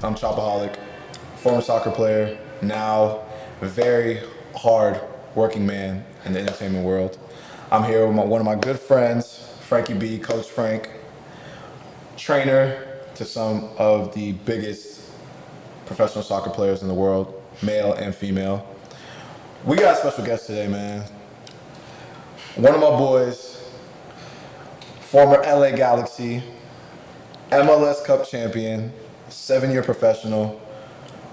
I'm Chopaholic, former soccer player, now very hard working man in the entertainment world. I'm here with one of my good friends, Frankie B, Coach Frank, trainer to some of the biggest professional soccer players in the world, male and female. We got a special guest today, man. One of my boys, former LA Galaxy, MLS Cup champion, 7-year professional,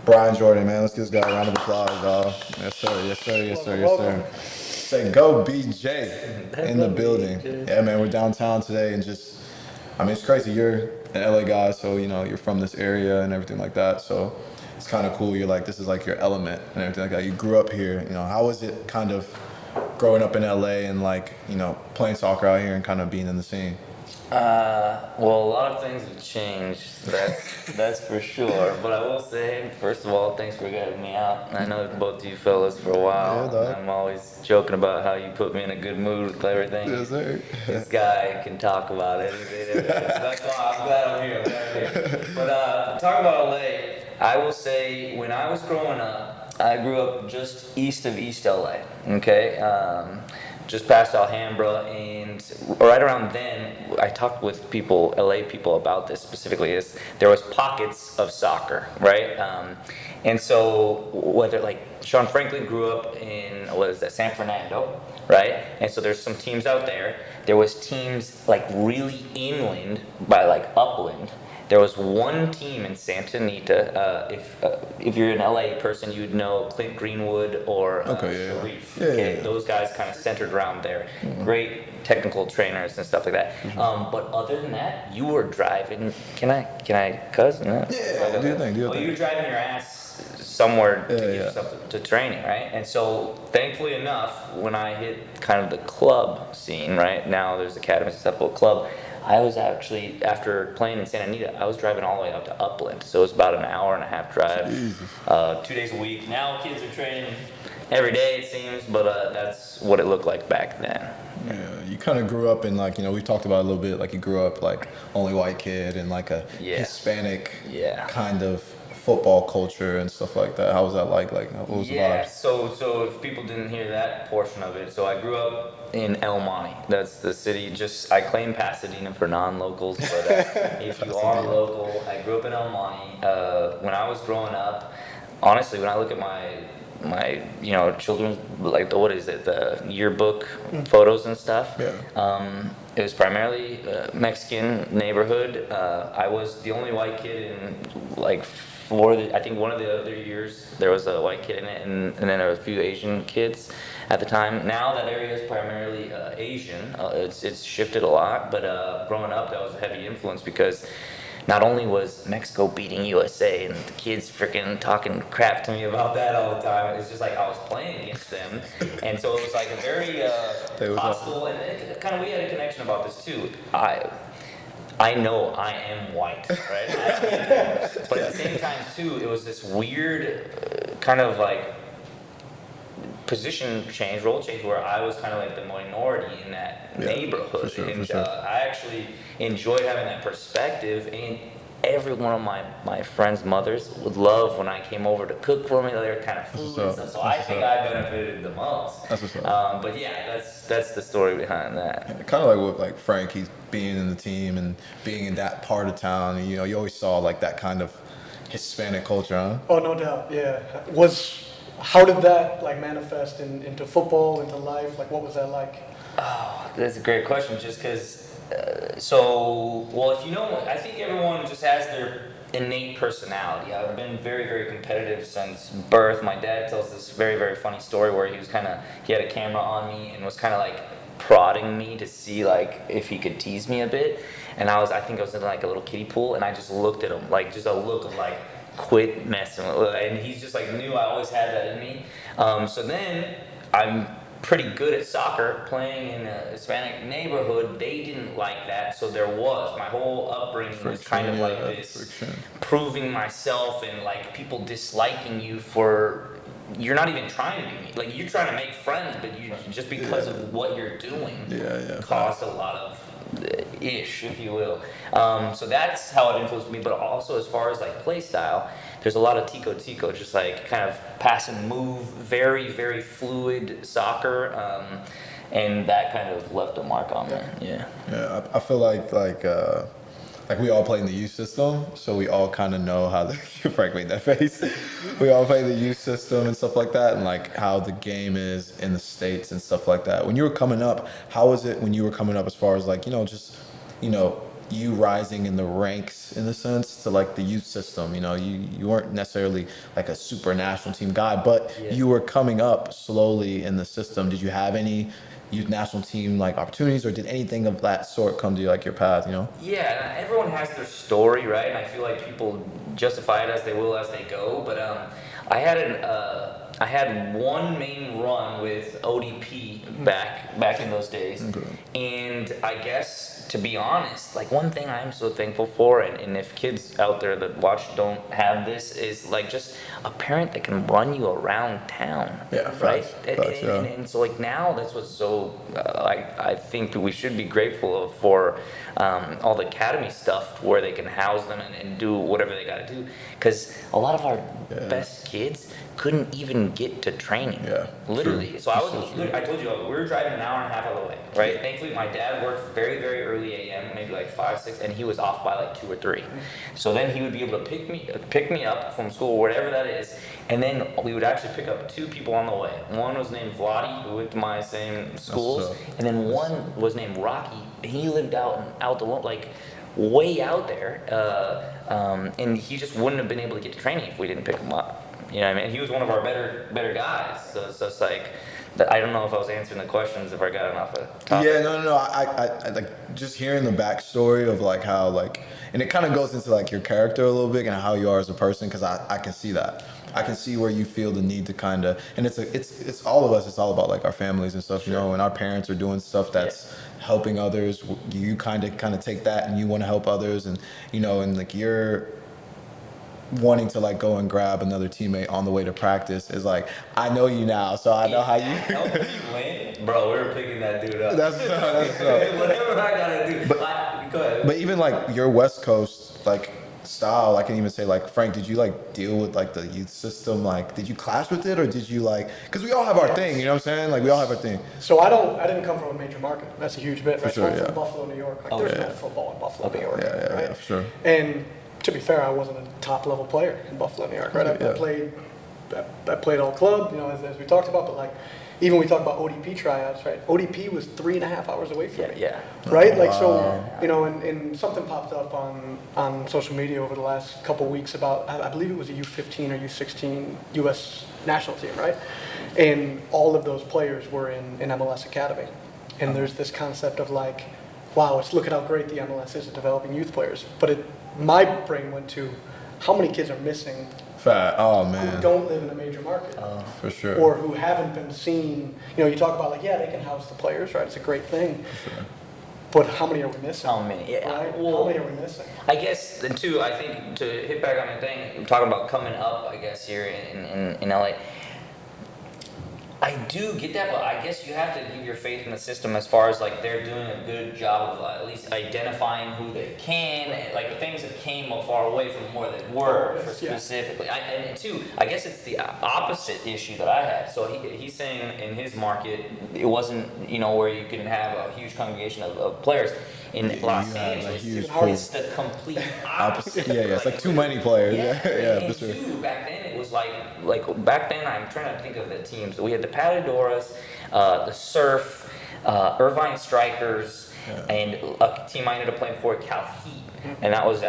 Bryan Jordan, man. Let's give this guy a round of applause, dog. Yes, sir. Yes, sir. Yes, sir. Yes, sir. Say go BJ in the building. Yeah, man. We're downtown today, and just, I mean, it's crazy. You're an LA guy, so you're from this area and everything like that. So it's kind of cool. You're like, this is like your element and everything like that. You grew up here. How was it kind of growing up in LA and playing soccer out here and kind of being in the scene? Well, a lot of things have changed, that's for sure. But I will say, first of all, thanks for getting me out. I know both of you fellas for a while. Yeah, I'm always joking about how you put me in a good mood with everything. Yes, sir. This guy can talk about anything. That's why I'm glad I'm here. But talking about LA, I will say when I was growing up, I grew up just east of East LA, okay? Just past Alhambra, and right around then, I talked with people, LA people, about this specifically. Is there was pockets of soccer, right? And so whether Sean Franklin grew up in San Fernando, right? And so there's some teams out there. There was teams really inland by Upland. There was one team in Santa Anita. If you're an LA person, you'd know Clint Greenwood or Sharif. Yeah. Those guys kind of centered around there. Mm-hmm. Great technical trainers and stuff like that. Mm-hmm. But other than that, you were driving. Can I cuss? No. Yeah. Do your thing. You were driving your ass somewhere to get yourself to training, right? And so, thankfully enough, when I hit kind of the club scene, right now there's academies and stuff, but club. I was actually, after playing in Santa Anita, I was driving all the way out to Upland. So it was about an hour and a half drive, 2 days a week. Now kids are training every day, it seems, but that's what it looked like back then. Yeah, you kind of grew up in we've talked about it a little bit, you grew up only white kid and a Hispanic kind of football culture and stuff like that. How was that like? What was the vibe? So if people didn't hear that portion of it, so I grew up in El Monte. That's the city. I claim Pasadena for non-locals, but if you are local, I grew up in El Monte. When I was growing up, honestly, when I look at my children's the yearbook photos and stuff. Yeah. It was primarily Mexican neighborhood. I was the only white kid in I think one of the other years there was a white kid in it, and then there were a few Asian kids at the time. Now that area is primarily Asian. It's shifted a lot, but growing up that was a heavy influence because not only was Mexico beating USA and the kids freaking talking crap to me about that all the time, it's just I was playing against them, and so it was a very hostile, and we had a connection about this too. I know I am white, right? But at the same time, too, it was this weird position change, role change, where I was kind of the minority in that neighborhood. For sure. I actually enjoyed having that perspective, and every one of my friends' mothers would love when I came over to cook for me, their kind of food and stuff. So I think I benefited the most. That's what's up. But yeah, that's the story behind that. Kind of with Frank, he's being in the team and being in that part of town. And, you always saw that kind of Hispanic culture, huh? Oh, no doubt. Yeah. How did that manifest into football, into life? What was that like? Oh, that's a great question. Just because. If you know, I think everyone just has their innate personality. I've been very, very competitive since birth. My dad tells this very, very funny story where he had a camera on me and was prodding me to see if he could tease me a bit. And I think I was in a little kiddie pool, and I just looked at him just a look of quit messing with, and he's just knew I always had that in me. So then I'm pretty good at soccer, playing in a Hispanic neighborhood. They didn't like that, so my whole upbringing was kind of this proving myself and people disliking you for you're not even trying to be me. You're trying to make friends, but you just because of what you're doing cause a lot of ish, if you will. So that's how it influenced me. But also as far as like play style, there's a lot of tico, just like kind of pass and move, very, very fluid soccer. And that kind of left a mark on me. Yeah. Yeah, I feel like we all play in the youth system, so we all kind of know how the Frank made that face. We all play the youth system and stuff like that, and like how the game is in the States and stuff like that. When you were coming up, how was it when you were coming up as far as like, just, you rising in the ranks in a sense to like the youth system? You weren't necessarily like a super national team guy, but you were coming up slowly in the system. Did you have any youth national team like opportunities, or did anything of that sort come to you like your path? Yeah, everyone has their story, right? And I feel like people justify it as they will as they go. But I had one main run with ODP back in those days, and I guess, to be honest, like one thing I'm so thankful for, and if kids out there that watch don't have this, is like just a parent that can run you around town. Yeah, right. Facts, And so like now that's what's so I think we should be grateful for all the academy stuff where they can house them and do whatever they got to do, because a lot of our best kids couldn't even get to training. Yeah, literally. true. So I told you we were driving an hour and a half out of the way, right? Thankfully, my dad worked very, very early a.m., maybe like 5, 6, and he was off by like 2 or 3. So then he would be able to pick me up from school, whatever that is, and then we would actually pick up 2 people on the way. One was named Vladi, who went to my same schools, and then one was named Rocky. He lived out the like way out there, and he just wouldn't have been able to get to training if we didn't pick him up. You know what I mean? He was one of our better guys. So it's like, I don't know if I was answering the questions, if I got enough of topic. Yeah, no. I like just hearing the backstory of like how like, and it kind of goes into like your character a little bit and how you are as a person, because I can see that. I can see where you feel the need to kind of, and it's all of us. It's all about like our families and stuff, and our parents are doing stuff that's helping others. You kind of take that and you want to help others, and and like you're wanting to like go and grab another teammate on the way to practice is like, I know you now, so I know how you help me win, bro. We were picking that dude up. That's whatever I gotta do. Go ahead. But even like your West Coast like style, I can even say like, Frank, did you like deal with like the youth system? Like, did you clash with it, or did you like? Because we all have our thing, you know what I'm saying? Like we all have our thing. So I didn't come from a major market. That's a huge bit. For sure, I'm from Buffalo, New York. Like, there's no football in Buffalo, New York. Yeah, for sure. And to be fair, I wasn't a top level player in Buffalo, New York, right? I played all club, as we talked about, but like, even we talk about ODP tryouts, right? ODP was 3.5 hours away from me. Yeah. Right? Like, so, and something popped up on social media over the last couple weeks about, I believe it was a U15 or U16 U.S. national team, right? And all of those players were in MLS Academy. And there's this concept of like, wow, look at how great the MLS is at developing youth players. But my brain went to how many kids are missing who don't live in a major market. For sure. Or who haven't been seen. You talk about like, they can house the players, right? It's a great thing. For sure. But how many are we missing? How many? Yeah. Right? Well, how many are we missing? I guess the two, I think, to hit back on the thing, I'm talking about coming up, I guess, here in LA. I do get that, but I guess you have to give your faith in the system as far as like they're doing a good job of at least identifying who they can, and like the things that came far away from where they were specifically. And two, I guess it's the opposite issue that I had. So he's saying in his market, it wasn't where you can have a huge congregation of players. In Los Angeles, it's the complete opposite. It's like too many players. And for sure. two, back then it was like back then I'm trying to think of the teams. We had the Patadoras, the Surf, Irvine Strikers, and a team I ended up playing for, Cal Heat, and that was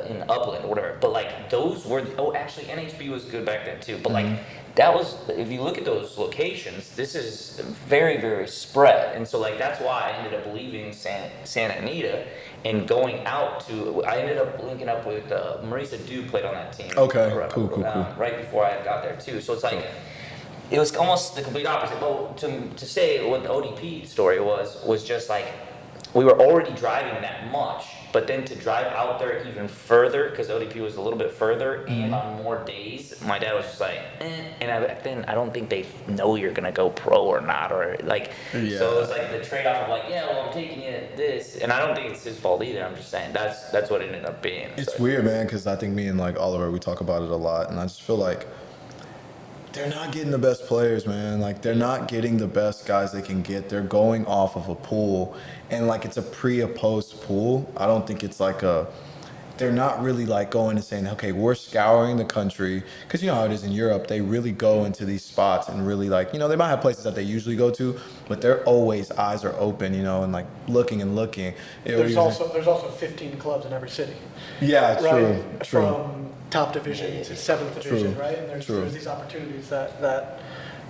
in Upland or whatever. But like those were actually NHB was good back then too. But like that was, if you look at those locations, this is very, very spread. And so like that's why I ended up leaving Santa Anita and going out to, I ended up linking up with Marisa Dew played on that team. Okay, cool. Right before I got there too. So it's like, it was almost the complete opposite. But to say what the ODP story was just like, we were already driving that much, but then to drive out there even further, because ODP was a little bit further and on more days, my dad was just like, and back then I don't think they know you're gonna go pro or not, or like, so it was like the trade-off of like, well, I'm I'm taking it this, and I don't think it's his fault either. I'm just saying that's what it ended up being. It's weird, man, because I think me and like Oliver, we talk about it a lot, and I just feel like they're not getting the best players, man. Like they're not getting the best guys they can get. They're going off of a pool, and like it's a pre or post pool. I don't think it's like a. They're not really like going and saying, okay, we're scouring the country, because you know how it is in Europe. They really go into these spots and really like, you know, they might have places that they usually go to, but they're always eyes are open, you know, and like looking and looking. There's also 15 clubs in every city. Yeah, true, right? true. From top division to seventh division, right? And there's these opportunities that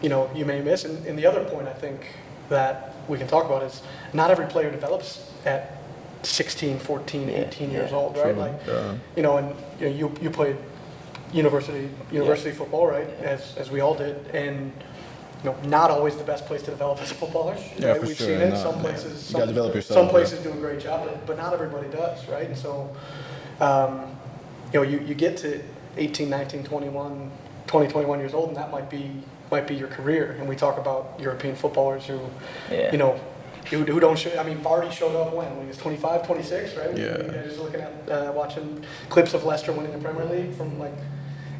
you know you may miss. And the other point I think that we can talk about is not every player develops at 16, 14, 18 years old, right? Like, you know, and you know, you played university football, right? As we all did, and you know, not always the best place to develop as a footballer. Yeah, right? for We've sure. seen it. Some places, you gotta develop yourself. Some places do a great job, but not everybody does, right? And so, you know, you get to 18, 19, 21, 20, 21 years old, and that might be your career. And we talk about European footballers who, you know, who don't show. I mean, Vardy showed up when he was 25, 26, right? Yeah. Just looking at watching clips of Leicester winning the Premier League from like,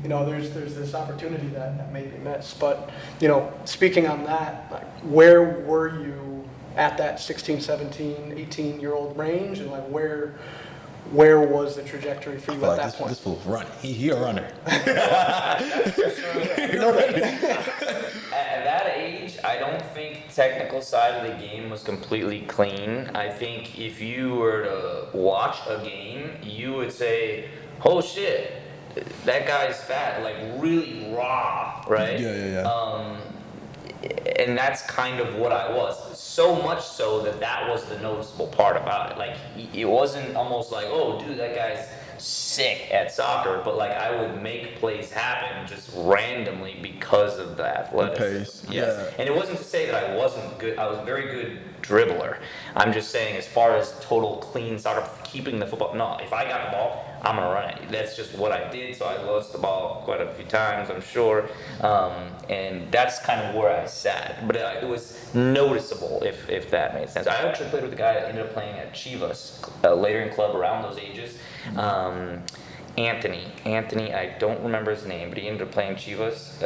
you know, there's this opportunity that may be missed. But you know, speaking on that, like, where were you at that 16, 17, 18-year-old range, and like where was the trajectory for you at that point? This fool's running. He a runner. At that age, I don't think technical side of the game was completely clean. I think if you were to watch a game, you would say, "Oh shit, that guy's fat," like really raw, right? Yeah. And that's kind of what I was. So much so that was the noticeable part about it. Like, it wasn't almost like, oh, dude, that guy's sick at soccer, but like I would make plays happen just randomly because of the athleticism. Pace. Yes. Yeah. And it wasn't to say that I wasn't good. I was a very good dribbler. I'm just saying, as far as total clean soccer, keeping the football, no, if I got the ball, I'm gonna run it. That's just what I did. So I lost the ball quite a few times, I'm sure, and that's kind of where I sat. But it was noticeable, if that made sense. I actually played with a guy that ended up playing at Chivas later in club around those ages. Anthony, I don't remember his name, but he ended up playing Chivas,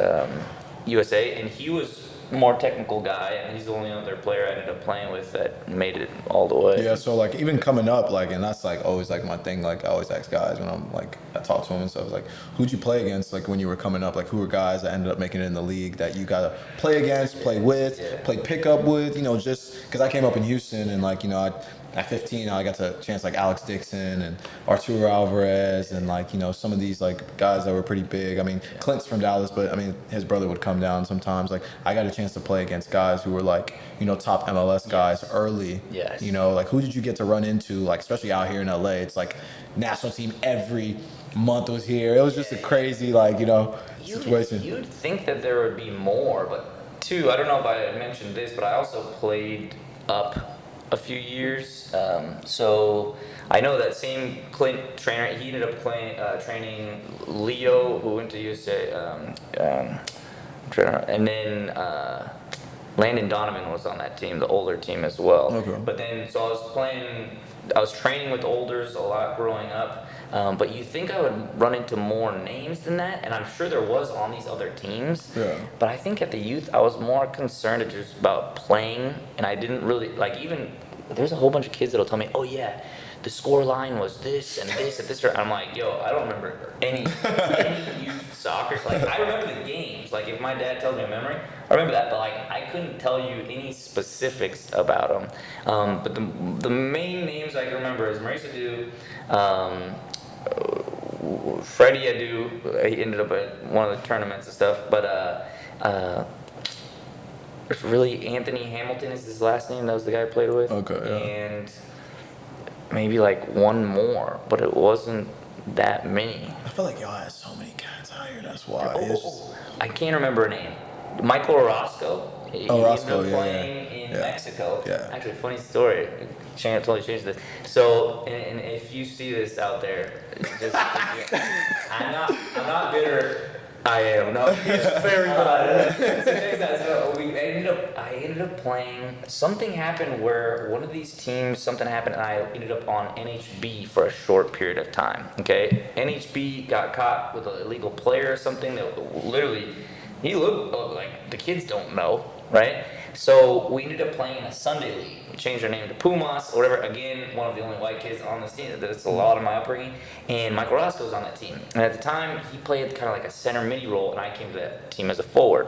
USA, and he was a more technical guy, and he's the only other player I ended up playing with that made it all the way. Yeah, so like even coming up, like, and that's like always like my thing, like I always ask guys when I'm like, I talk to them and stuff, like, who'd you play against, like when you were coming up, like who were guys that ended up making it in the league that you gotta play against, play with, play pickup with, you know, just because I came up in Houston and like, you know, at 15, I got to chance like Alex Dixon and Arturo Alvarez and like, you know, some of these like guys that were pretty big. I mean, Clint's from Dallas, but I mean, his brother would come down sometimes. Like, I got a chance to play against guys who were like, you know, top MLS guys early. Yes. You know, like who did you get to run into? Like, especially out here in LA, it's like national team every month was here. It was just a crazy, like, you know, situation. You'd think that there would be more, but two, I don't know if I mentioned this, but I also played up a few years, so I know that same Clint trainer. He ended up training Leo, who went to USA, and then Landon Donovan was on that team, the older team as well. Okay. But then, so I was training with olders a lot growing up. But you think I would run into more names than that, and I'm sure there was on these other teams. Yeah. But I think at the youth, I was more concerned just about playing, and I didn't really, like, even, there's a whole bunch of kids that'll tell me, oh yeah, the score line was this and this and this. I'm like, yo, I don't remember any youth soccer. Like, I remember the games. Like, if my dad tells me a memory, I remember that, but like, I couldn't tell you any specifics about them. But the main names I can remember is Maurice Adu, Freddie Adu. He ended up at one of the tournaments and stuff, but it's really Anthony Hamilton is his last name. That was the guy I played with. Okay, yeah. And maybe like one more, but it wasn't that many. I feel like y'all had so many cats out here. That's why. It's just- I can't remember a name. Michael Orozco. He Orozco, ended up playing in Yeah. Mexico. Yeah. Actually, funny story. Totally changed this. So, and if you see this out there, just I'm not bitter. I am. No, He's very good. so check this out. So I ended up playing. Something happened where one of these teams, something happened, and I ended up on NHB for a short period of time. Okay, NHB got caught with an illegal player or something that literally, he looked like the kids don't know, right? So we ended up playing in a Sunday league. We changed our name to Pumas or whatever. Again, one of the only white kids on this team. That's a lot of my upbringing. And Michael Roscoe was on that team. And at the time, he played kind of like a center midi role, and I came to that team as a forward.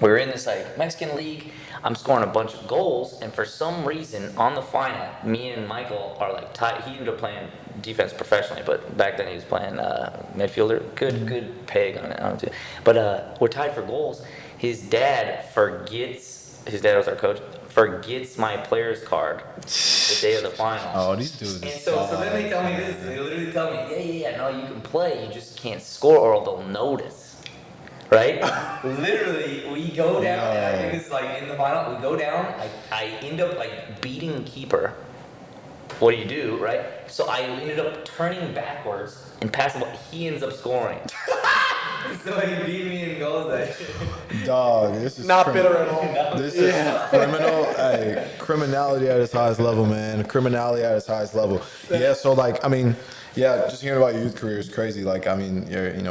We were in this like Mexican league. I'm scoring a bunch of goals, and for some reason on the final, me and Michael are like tied. He ended up playing defense professionally, but back then he was playing midfielder. Good peg on it. I don't know. But we're tied for goals. His dad forgets. His dad was our coach. Forgets my player's card the day of the finals. Oh, these dudes. And so then they tell me this. They literally tell me, yeah, no, you can play. You just can't score, or they'll notice. Right? Literally, we go down, and I think it's like in the final. We go down. I end up like beating the keeper. What do you do, right? So I ended up turning backwards and passing the ball. He ends up scoring. So he beat me in goals that year. Dog, this is Not bitter at all. This is criminal. Hey, criminality at its highest level, man. Criminality at its highest level. Yeah. So like, I mean, yeah, just hearing about your youth career is crazy. Like, I mean,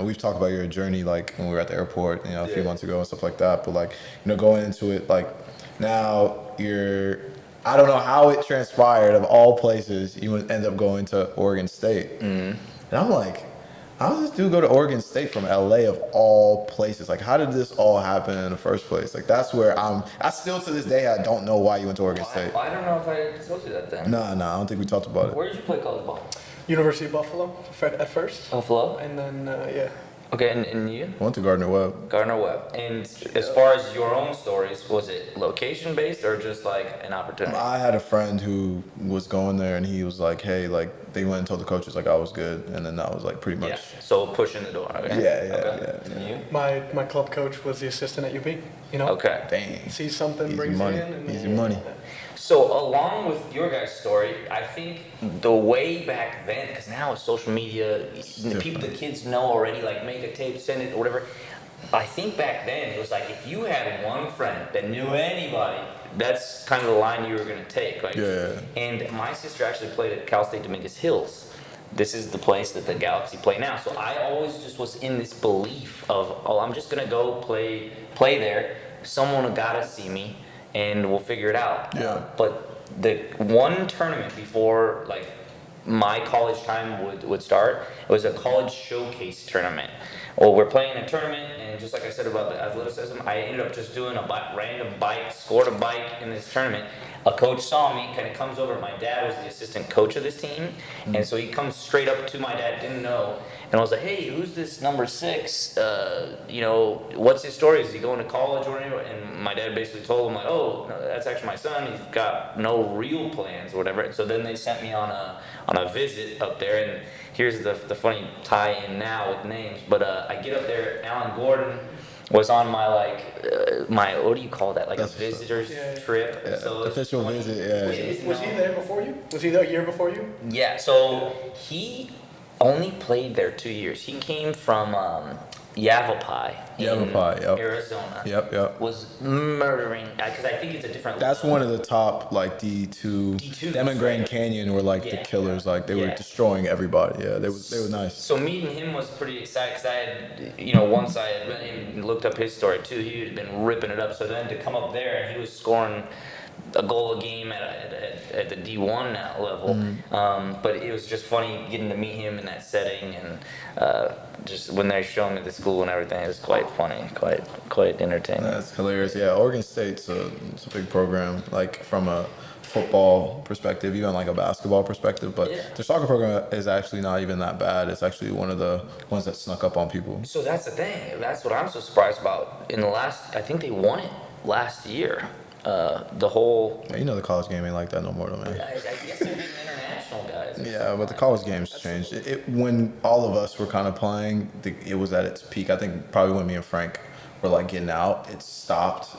we've talked about your journey, like when we were at the airport, a few months ago and stuff like that. But like, going into it, like now I don't know how it transpired. Of all places, you would end up going to Oregon State, and I'm like, how does this dude go to Oregon State from LA of all places? Like, how did this all happen in the first place? Like, that's where I still to this day, I don't know why you went to Oregon State. I don't know if I told you that then. No, I don't think we talked about it. Where did you play college ball? University of Buffalo at first. Buffalo? And then, yeah. Okay, and you? I went to Gardner Webb. Gardner Webb. And as far as your own stories, was it location based or just like an opportunity? I had a friend who was going there, and he was like, hey, like, they went and told the coaches like I was good, and then that was like pretty much. Yeah. So pushing the door. Okay. Yeah. And you? My club coach was the assistant at UB. Okay. Dang. Sees something, Easy brings money. it in. And Easy money. So along with your guys' story, I think the way back then, because now with social media, the kids know already, like make a tape, send it, or whatever. I think back then it was like if you had one friend that knew anybody, that's kind of the line you were gonna take. Like, Yeah. And my sister actually played at Cal State Dominguez Hills. This is the place that the Galaxy play now. So I always just was in this belief of, oh, I'm just gonna go play there. Someone gotta see me, and we'll figure it out. Yeah. But the one tournament before like my college time would start, it was a college showcase tournament. Well, we're playing a tournament, and just like I said about the athleticism, I ended up just doing a random bike, scored a bike in this tournament. A coach saw me, kind of comes over. My dad was the assistant coach of this team, and so he comes straight up to my dad, didn't know, and I was like, hey, who's this number 6? What's his story? Is he going to college or anything? And my dad basically told him like, oh, no, that's actually my son. He's got no real plans or whatever. And so then they sent me on a visit up there, and here's the funny tie-in now with names. But I get up there, Alan Gordon was on my my what do you call that, like That's a visitor's trip. Yeah, So it's official 20 visit, yeah. Was he there before you? Was he there a year before you? Yeah, so he only played there 2 years. He came from Yavapai in Yep. Arizona. Yep. Was murdering, because I think it's a different. That's one of the top like D2. D2s, Them and Grand right? Canyon were like the Yeah. killers. Like they were Yeah. destroying everybody. Yeah, they were nice. So meeting him was pretty exciting because I had, once I had and looked up his story too, he had been ripping it up. So then to come up there and he was scoring a goal a game at the D1 now level. But it was just funny getting to meet him in that setting, and just when they showed me the school and everything, it was quite funny, quite entertaining. That's hilarious. Yeah, Oregon State's it's a big program, like from a football perspective, even like a basketball perspective. But Yeah. their soccer program is actually not even that bad. It's actually one of the ones that snuck up on people. So that's the thing. That's what I'm so surprised about. I think they won it last year. The whole. Yeah, the college game ain't like that no more, though, man. I guess they're getting international guys. Yeah, but the college game's changed. When all of us were kind of playing, it was at its peak. I think probably when me and Frank were like getting out, it stopped.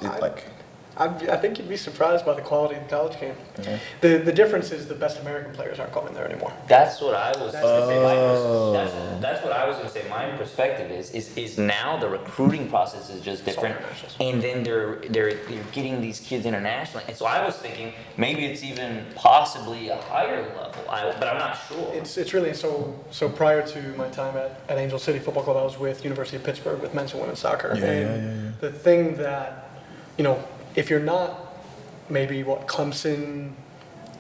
I think you'd be surprised by the quality of the college game. Yeah. The difference is the best American players aren't going there anymore. That's what I was going to say. Oh. That's what I was going to say. My perspective is now the recruiting process is just different, and then they're getting these kids internationally. And so I was thinking maybe it's even possibly a higher level, but I'm not sure. It's really so prior to my time at Angel City Football Club, I was with University of Pittsburgh with men's and women's soccer. And the thing that, if you're not maybe Clemson,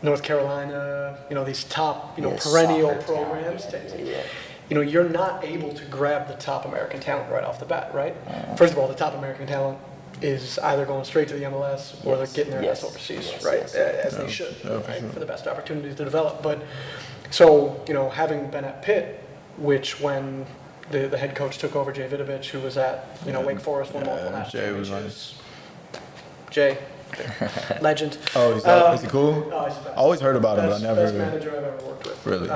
North Carolina, these top, perennial programs, you're not able to grab the top American talent right off the bat, right? First of all, the top American talent is either going straight to the MLS or they're getting their ass overseas, right? As they should, right? For the best opportunities to develop. But so, having been at Pitt, which when the head coach took over, Jay Vidovich, who was at, Wake Forest, won multiple national Jay was championships. Jay, legend. Oh, is he cool? Oh, he's the best. I always heard about him, but I never. Best manager I've ever worked with. Really?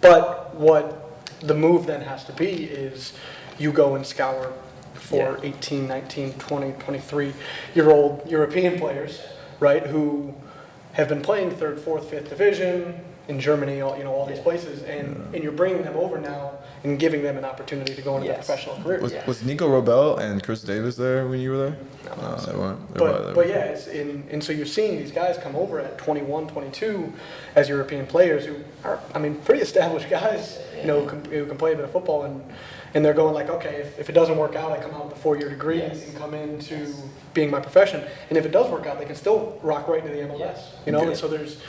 But what the move then has to be is you go and scour for 18, 19, 20, 23-year-old European players, right, who have been playing third, fourth, fifth division in Germany, all these places, and you're bringing them over now and giving them an opportunity to go into their professional careers. Was Nico Robel and Chris Davis there when you were there? No, they weren't. But yeah, and so you're seeing these guys come over at 21, 22 as European players who are, pretty established guys, who can play a bit of football, and they're going like, okay, if it doesn't work out, I come out with a 4-year degree and come into being my profession, and if it does work out, they can still rock right into the MLS, and so there's,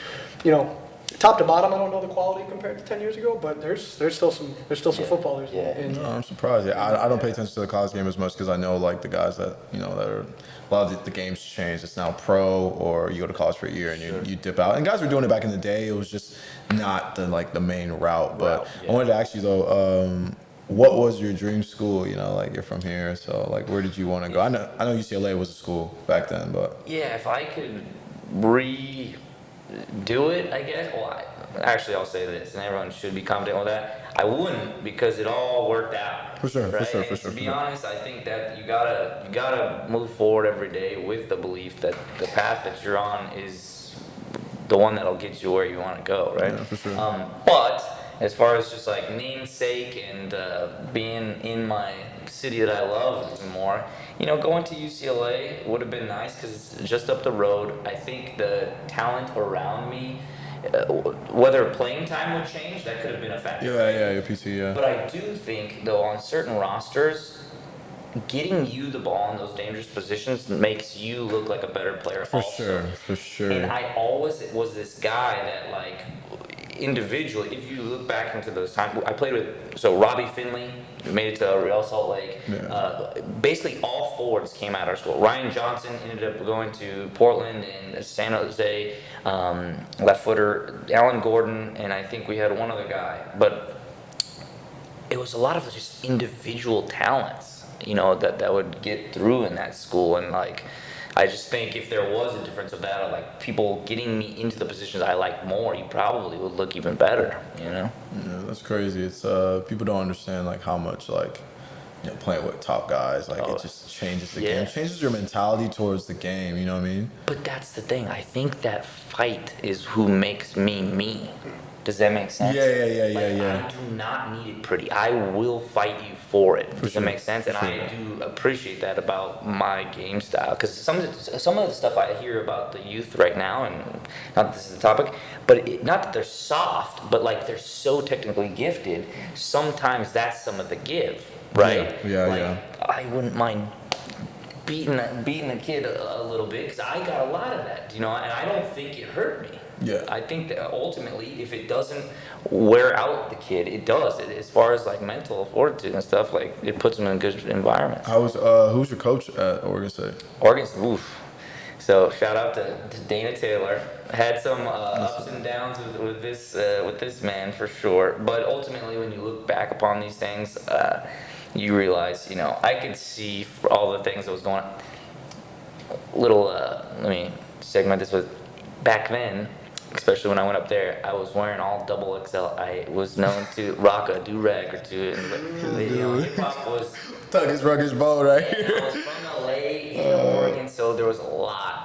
top to bottom, I don't know the quality compared to 10 years ago, but there's still some footballers. No, I'm surprised. Yeah, I don't pay attention to the college game as much because I know like the guys that that are a lot of the games change. It's now pro, or you go to college for a year and you dip out. And guys were doing it back in the day. It was just not the main route. But I wanted to ask you though, what was your dream school? You're from here, so where did you want to go? I know UCLA was a school back then, but yeah, if I could do it, I guess. Well, actually, I'll say this, and everyone should be confident with that. I wouldn't, because it all worked out. For sure, right? for sure. To be honest, I think that you gotta move forward every day with the belief that the path that you're on is the one that'll get you where you want to go, right? Yeah, for sure. But as far as just namesake and being in my city that I love even more, going to UCLA would have been nice because it's just up the road. I think the talent around me, whether playing time would change, that could have been a factor. Yeah, your PT, yeah. But I do think, though, on certain rosters, getting you the ball in those dangerous positions makes you look like a better player. For sure. And I always was this guy that individually, if you look back into those times, I played with Robbie Finley, made it to Real Salt Lake. Yeah. Basically, all forwards came out of our school. Ryan Johnson ended up going to Portland and San Jose, left footer. Alan Gordon, and I think we had one other guy. But it was a lot of just individual talents, that would get through in that school, and I just think if there was a difference of that, people getting me into the positions I like more, you probably would look even better, Yeah, that's crazy. It's people don't understand how much playing with top guys, it just changes the game. It changes your mentality towards the game, you know what I mean? But that's the thing. I think that fight is who makes me me. Does that make sense? Yeah. I do not need it pretty. I will fight you for it. Does that make sense? And I do appreciate that about my game style. Because some of the stuff I hear about the youth right now, and not that this is the topic, but not that they're soft, but they're so technically gifted, sometimes that's some of the give, right? Yeah. I wouldn't mind beating the kid a little bit, because I got a lot of that, and I don't think it hurt me. Yeah. I think that ultimately, if it doesn't wear out the kid, it does. As far as mental fortitude and stuff, it puts them in a good environment. Who's your coach at Oregon State? Oregon State, oof. So shout out to Dana Taylor. Had some ups and downs with this man for sure. But ultimately, when you look back upon these things, you realize, I could see for all the things that was going on. Let me segment this with back then. Especially when I went up there, I was wearing all double XL. I was known to rock a do-rag or two. And hip-hop was... Tuck his ruggish bow, right? I was from LA in Oregon, so there was a lot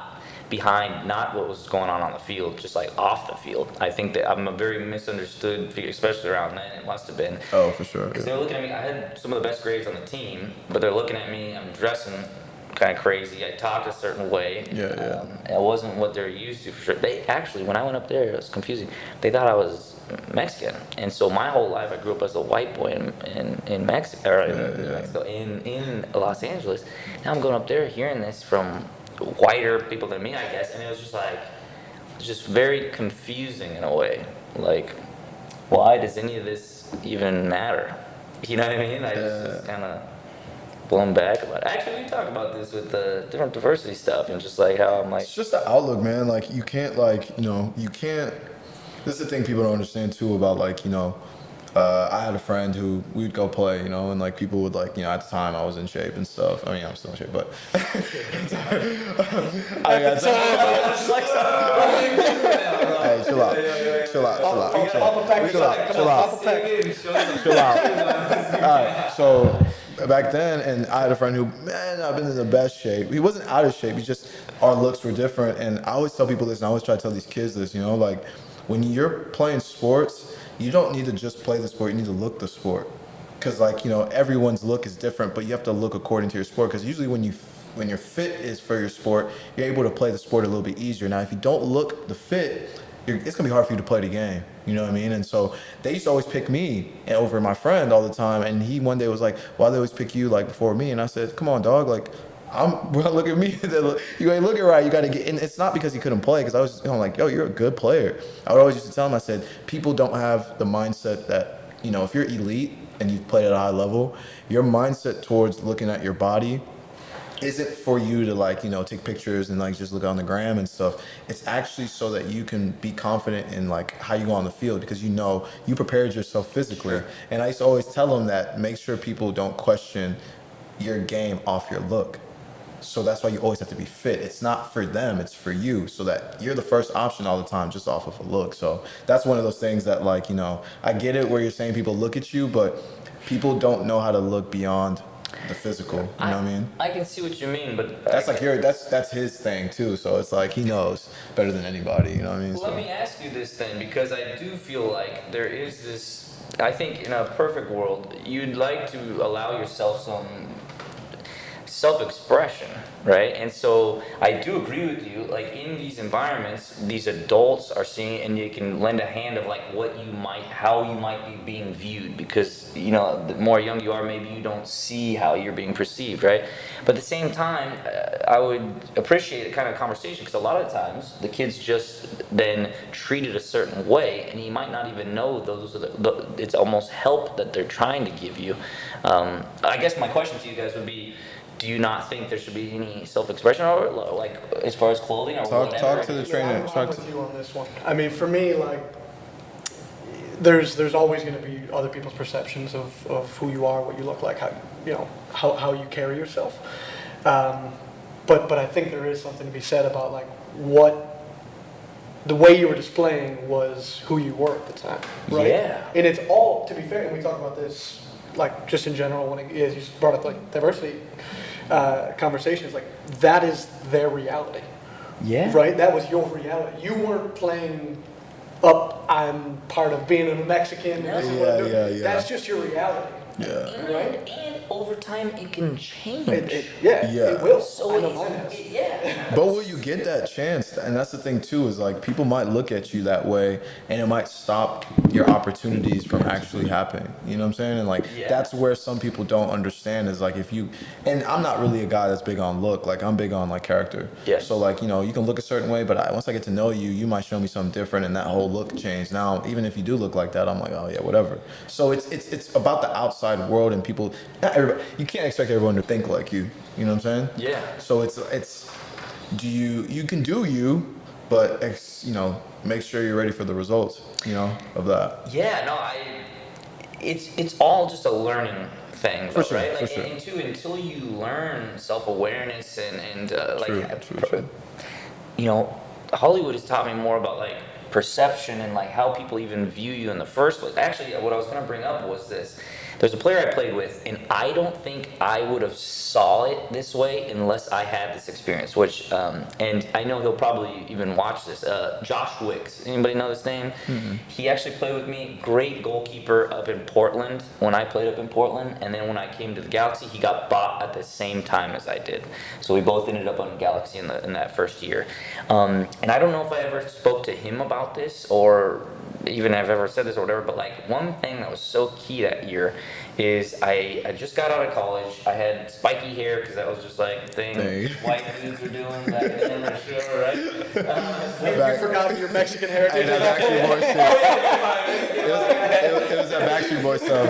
behind not what was going on the field, just like off the field. I think that I'm a very misunderstood figure, especially around then. It must have been. Oh, for sure. Because they're looking at me. I had some of the best grades on the team, but they're looking at me. I'm dressing kind of crazy. I talked a certain way. Yeah. It wasn't what they're used to for sure. They actually, when I went up there, it was confusing. They thought I was Mexican, and so my whole life I grew up as a white boy in Mexico, or Mexico, in Los Angeles. Now I'm going up there, hearing this from whiter people than me, I guess, and it was just like, just very confusing in a way. Like, why does any of this even matter? You know what I mean? I just kind of blown back about it. Actually, we talk about this with the different diversity stuff, and just like how I'm like, It's just the outlook, man. Like, you can't, like, you can't. This is the thing people don't understand too about, like, I had a friend who we'd go play, and like people would, like, at the time I was in shape and stuff. I mean, I'm still in shape, but hey, chill out. All right, so back then, and I had a friend who, man, I've been in the best shape. He wasn't out of shape. He just, our looks were different. And I always tell people this, and I always try to tell these kids this, like, when you're playing sports, you don't need to just play the sport, you need to look the sport. Because, like, everyone's look is different, but you have to look according to your sport. Because usually when your fit is for your sport, you're able to play the sport a little bit easier. Now, if you don't look the fit, it's going to be hard for you to play the game. You know what I mean? And so they used to always pick me over my friend all the time. And he one day was like, why they always pick you, like, before me? And I said, come on, dog, like, look at me. You ain't looking right. You got to get. And it's not because he couldn't play. Because I was, like, yo, you're a good player. I would always used to tell him. I said, people don't have the mindset that, if you're elite and you've played at a high level, your mindset towards looking at your body isn't for you to, like, take pictures and, like, just look on the gram and stuff. It's actually so that you can be confident in, like, how you go on the field, because you prepared yourself physically. Sure. And I used to always tell them that make sure people don't question your game off your look. So that's why you always have to be fit. It's not for them, it's for you, so that you're the first option all the time just off of a look. So that's one of those things that, like, I get it where you're saying people look at you, but people don't know how to look beyond the physical. You know what I mean? I can see what you mean, but that's like that's his thing too. So it's like he knows better than anybody. You know what I mean? Let me ask you this then, because I do feel like there is this. I think in a perfect world, you'd like to allow yourself some self-expression, right? And so I do agree with you, like, in these environments, these adults are seeing, and you can lend a hand of, like, how you might be being viewed, because, the more young you are, maybe you don't see how you're being perceived, right? But at the same time, I would appreciate a kind of conversation, because a lot of times the kids just then treat it a certain way, and you might not even know those are it's almost help that they're trying to give you. I guess my question to you guys would be, do you not think there should be any self-expression, or, like, as far as clothing or whatever? Talk to the trainer. I'm with you on this one. I mean, for me, like, there's always going to be other people's perceptions of who you are, what you look like, how you carry yourself. But I think there is something to be said about, like, the way you were displaying was who you were at the time, right? Yeah. And it's all, to be fair, and we talk about this, like, just in general, when you brought up, like, diversity conversations, like, that is their reality. Yeah. Right? That was your reality. You weren't playing up, I'm part of being a Mexican. And this is what I'm doing. Yeah. That's just your reality. Yeah. Right? And over time, it can change. It will. So I know mine has. But will you get that chance? And that's the thing too, is, like, people might look at you that way, and it might stop your opportunities from actually happening. You know what I'm saying? And, like, that's where some people don't understand, is, like, and I'm not really a guy that's big on look. Like, I'm big on, like, character. Yeah. So, like, you can look a certain way, but once I get to know you, you might show me something different, and that whole look changed. Now, even if you do look like that, I'm like, oh yeah, whatever. So it's about the outside world, and people, not everybody, you can't expect everyone to think like you. You know what I'm saying? Yeah. So it's you can do you, but make sure you're ready for the results, of that. Yeah, no, it's all just a learning thing, for sure, right? Like, for sure. and too, until you learn self-awareness and True. Hollywood has taught me more about, like, perception and, like, how people even view you in the first place. Actually, what I was going to bring up was this. there's a player I played with, and I don't think I would have saw it this way unless I had this experience. Which, and I know he'll probably even watch this. Josh Wicks. Anybody know this name? Mm-hmm. He actually played with me. Great goalkeeper up in Portland when I played up in Portland, and then when I came to the Galaxy, he got bought at the same time as I did. So we both ended up on the Galaxy in that first year. And I don't know if I ever spoke to him about this or even have ever said this or whatever, but like one thing that was so key that year is I just got out of college. I had spiky hair because that was just like the thing white dudes were doing back then for sure, right? You forgot your Mexican heritage. Hey, that Backstreet Boys too. It was that Backstreet Boys stuff.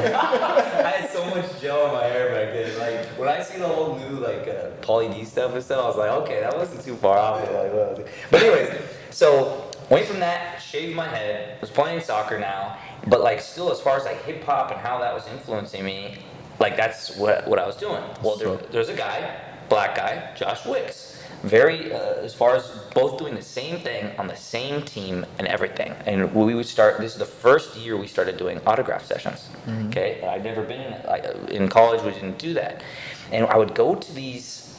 I had so much gel in my hair back then. Like when I see the whole new like Pauly D stuff and stuff, I was like, okay, that wasn't too far off. Like, well, but anyways, so went from that, shaved my head, was playing soccer now, but like still as far as like hip hop and how that was influencing me, like that's what I was doing. Well, there's a guy, black guy, Josh Wicks. Very, as far as both doing the same thing on the same team and everything. And we would start, this is the first year we started doing autograph sessions. Mm-hmm. Okay, I'd never been in college, we didn't do that. And I would go to these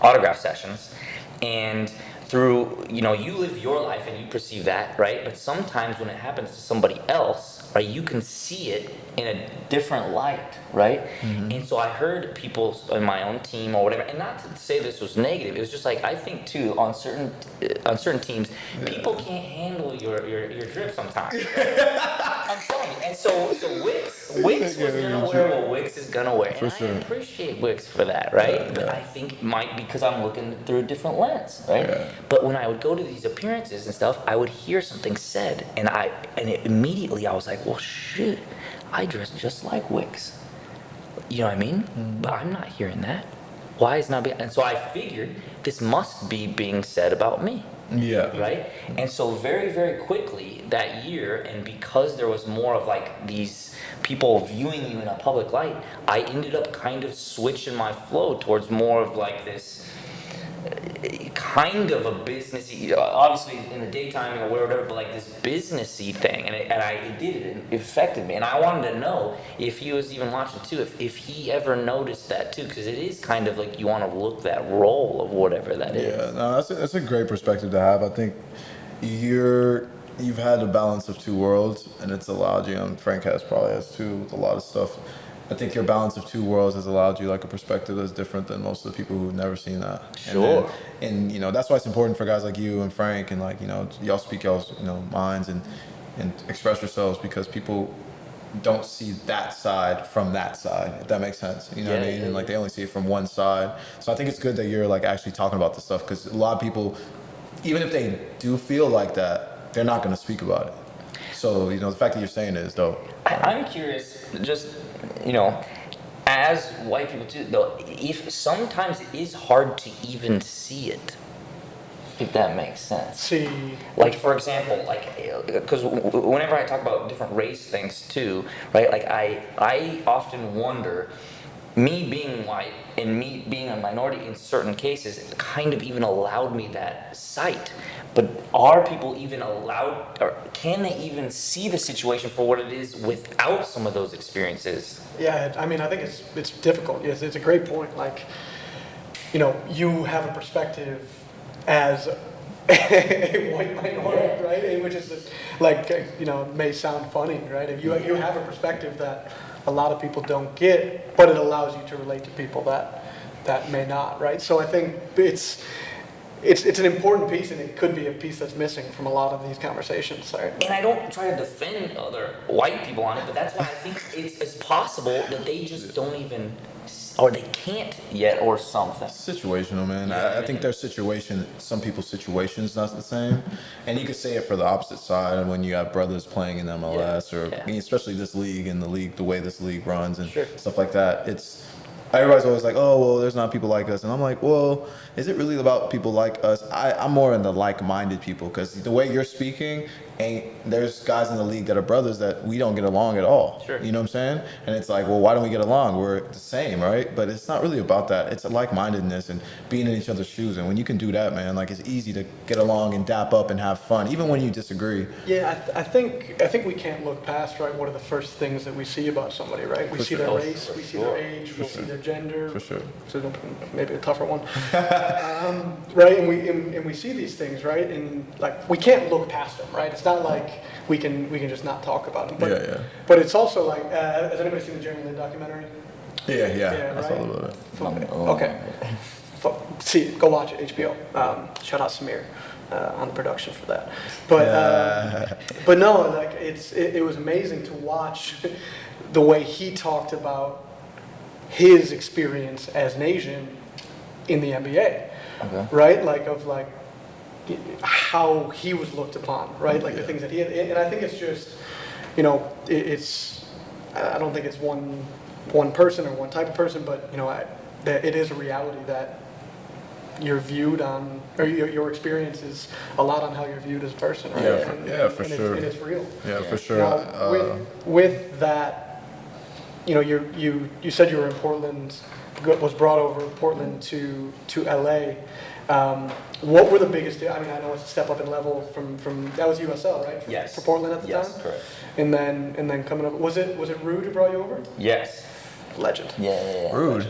autograph sessions and through, you live your life and you perceive that, right? But sometimes when it happens to somebody else, right, you can see it in a different light, right? Mm-hmm. And so I heard people on my own team or whatever, and not to say this was negative, it was just like, I think too, on certain teams, people can't handle your drip sometimes. I'm telling you. And so Wicks was gonna wear what Wicks is gonna wear. And I appreciate Wicks for that, right? But I think it might because I'm looking through a different lens, right? Yeah. But when I would go to these appearances and stuff, I would hear something said, and immediately I was like, well, shit, I dress just like Wicks. You know what I mean? Mm-hmm. But I'm not hearing that. Why is not being? And so I figured this must be being said about me. Yeah. Right? And so very, very quickly that year, and because there was more of like these people viewing you in a public light, I ended up kind of switching my flow towards more of like this kind of a businessy, obviously in the daytime or whatever, but like this businessy thing, and it affected me, and I wanted to know if he was even watching too, if he ever noticed that too, because it is kind of like you want to look that role of whatever that is. Yeah, no, that's a great perspective to have. I think you've had a balance of two worlds, and it's allowed you, and Frank probably has too, with a lot of stuff. I think your balance of two worlds has allowed you like a perspective that's different than most of the people who've never seen that. Sure. And that's why it's important for guys like you and Frank and like, y'all speak y'all's, minds and express yourselves, because people don't see that side from that side, if that makes sense. You know what I mean? And like they only see it from one side. So I think it's good that you're like actually talking about this stuff, because a lot of people, even if they do feel like that, they're not going to speak about it. So, the fact that you're saying it is dope. I'm curious, just, as white people too, though, if sometimes it is hard to even see it, if that makes sense. See. Like, for example, because whenever I talk about different race things too, right, like I often wonder, me being white and me being a minority in certain cases kind of even allowed me that sight. But are people even allowed, or can they even see the situation for what it is without some of those experiences? Yeah, I mean, I think it's difficult. Yes, it's a great point. Like, you have a perspective as a white minority, right? Which is like, may sound funny, right? If you have a perspective that a lot of people don't get, but it allows you to relate to people that may not, right? So I think it's an important piece, and it could be a piece that's missing from a lot of these conversations. Right? And I don't try to defend other white people on it, but that's why I think it's possible that they just don't even, or they can't yet, or something. Situational, man. Yeah, I think their situation, some people's situation's not the same. And you could say it for the opposite side when you have brothers playing in MLS, or especially this league and the way this league runs and stuff like that. everybody's always like, oh, well, there's not people like us. And I'm like, well, is it really about people like us? I'm more in the like-minded people, because the way you're speaking, there's guys in the league that are brothers that we don't get along at all. Sure. You know what I'm saying? And it's like, well, why don't we get along? We're the same, right? But it's not really about that. It's a like-mindedness and being in each other's shoes. And when you can do that, man, like, it's easy to get along and dap up and have fun, even when you disagree. Yeah, I think we can't look past, right, what are the first things that we see about somebody, right? We see their race, we see their age, we see their gender. For sure. So maybe a tougher one. Right, and we see these things, right? And like, we can't look past them, right? It's not like we can just not talk about them. But, Yeah. But it's also like, has anybody seen the Jeremy Lin documentary? Yeah. I saw right? a little bit. Okay. See it. Go watch it. HBO. Shout out Samir on the production for that. But no, like it was amazing to watch the way he talked about his experience as an Asian in the NBA. Okay. Right? Like how he was looked upon. Right? Like the things that he had. And I think it's just, it's. I don't think it's one person or one type of person, but that it is a reality that you're viewed on, or your experience is a lot on how you're viewed as a person, right? For sure. And it's real. Yeah, for sure. Now, with that, you said you were in Portland, was brought over to Portland to LA. What were the biggest? I mean, I know it's a step up in level from that was USL, right? Yes. For Portland at the time. Yes, correct. And then coming over, was it Rude who brought you over? Yes. Legend. Yeah. Rude.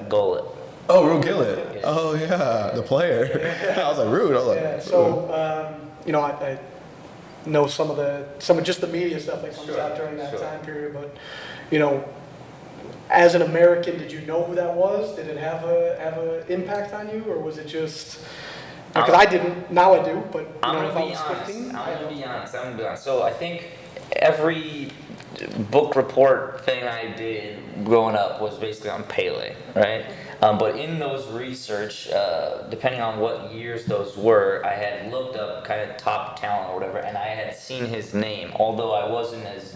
Gullet. Oh, Rude Gillett. Yeah. Oh, yeah, the player. I was like, Rude. I was like, yeah. So, I know some of just the media stuff that comes out during that time period, but as an American, did you know who that was? Did it have a impact on you, or was it just? Because I didn't. Now I do, but I'm if I was 15, I'm gonna be honest. So I think every book report thing I did growing up was basically on Pele, right? But in those research, depending on what years those were, I had looked up kind of top talent or whatever, and I had seen his name, although I wasn't as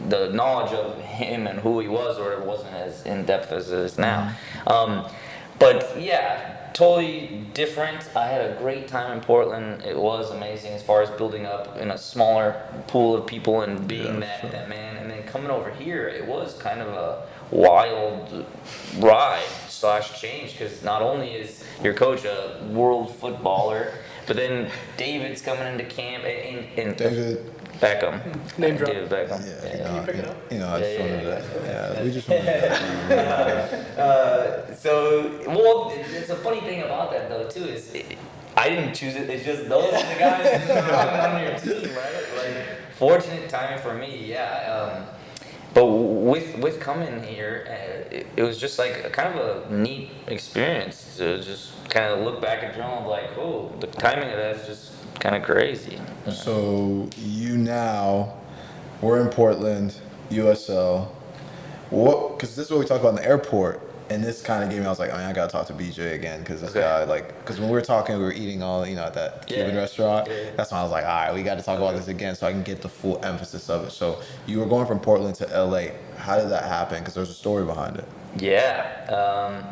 the knowledge of him and who he was or it wasn't as in depth as it is now. But yeah, totally different. I had a great time in Portland. It was amazing as far as building up in a smaller pool of people and being that man. And then coming over here, it was kind of a wild ride / change, because not only is your coach a world footballer, but then David's coming into camp and David Beckham. Name drop. David Beckham. Can you pick it up? I just wanted that. Yeah, we just wanted that. So, it's a funny thing about that though too is I didn't choose it. It's just those are the guys that are on your team, right? Like, fortunate timing for me, yeah. But with coming here, it was just like kind of a neat experience to just kind of look back at journal and like, oh, the timing of that is just kind of crazy. So we're in Portland, USL. Because this is what we talked about in the airport. And this kind of gave me, I was like, I gotta talk to BJ again, because this guy, because when we were talking, we were eating all, at that Cuban restaurant. Yeah. That's when I was like, all right, we got to talk about this again, so I can get the full emphasis of it. So you were going from Portland to LA. How did that happen? Because there's a story behind it. Yeah.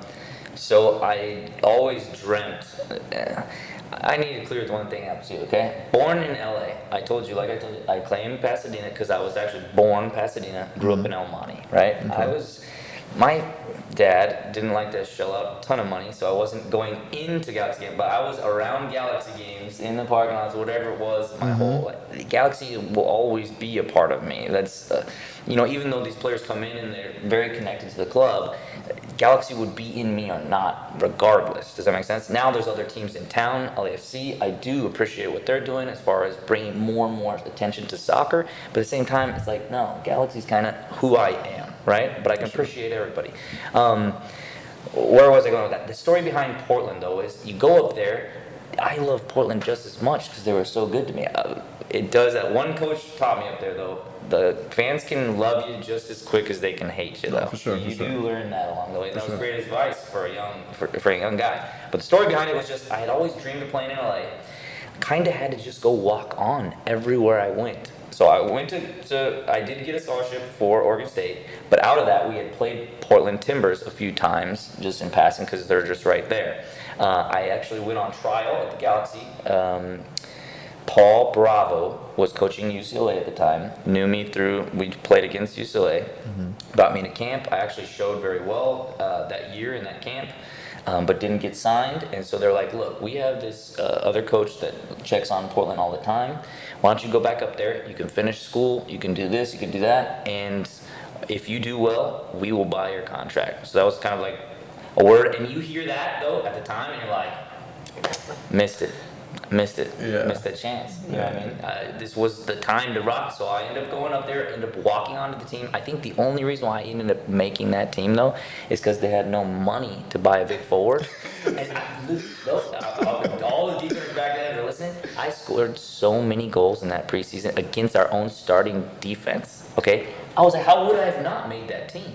So I always dreamt. I need to clear one thing up too, okay? Born in LA. I told you, I claim Pasadena because I was actually born Pasadena, grew up in El Monte, right? Okay. My dad didn't like to shell out a ton of money, so I wasn't going into Galaxy games, but I was around Galaxy games, in the parking lots, whatever it was, my whole life. Galaxy will always be a part of me. That's, even though these players come in and they're very connected to the club, Galaxy would be in me or not, regardless. Does that make sense? Now there's other teams in town, LAFC. I do appreciate what they're doing as far as bringing more and more attention to soccer. But at the same time, it's like, no, Galaxy's kind of who I am, right? But I can appreciate everybody. Where was I going with that? The story behind Portland, though, is you go up there. I love Portland just as much because they were so good to me. It does that. One coach taught me up there, though. The fans can love you just as quick as they can hate you, though. For sure. You do learn that along the way. That was great advice for a young guy. But the story behind it was just I had always dreamed of playing in LA. Kind of had to just go walk on everywhere I went. So I went I did get a scholarship for Oregon State, but out of that we had played Portland Timbers a few times, just in passing, because they're just right there. I actually went on trial at the Galaxy. Paul Bravo was coaching UCLA at the time, knew me through, we played against UCLA, brought me to camp. I actually showed very well that year in that camp, but didn't get signed. And so they're like, look, we have this other coach that checks on Portland all the time. Why don't you go back up there? You can finish school, you can do this, you can do that, and if you do well, we will buy your contract. So that was kind of like a word. And you hear that though at the time, and you're like, missed it. Missed that chance. You know what I mean? This was the time to rock. So I ended up going up there, ended up walking onto the team. I think the only reason why I ended up making that team though is because they had no money to buy a big forward. And all the defenders back then that are listening, I scored so many goals in that preseason against our own starting defense. Okay, I was like, how would I have not made that team?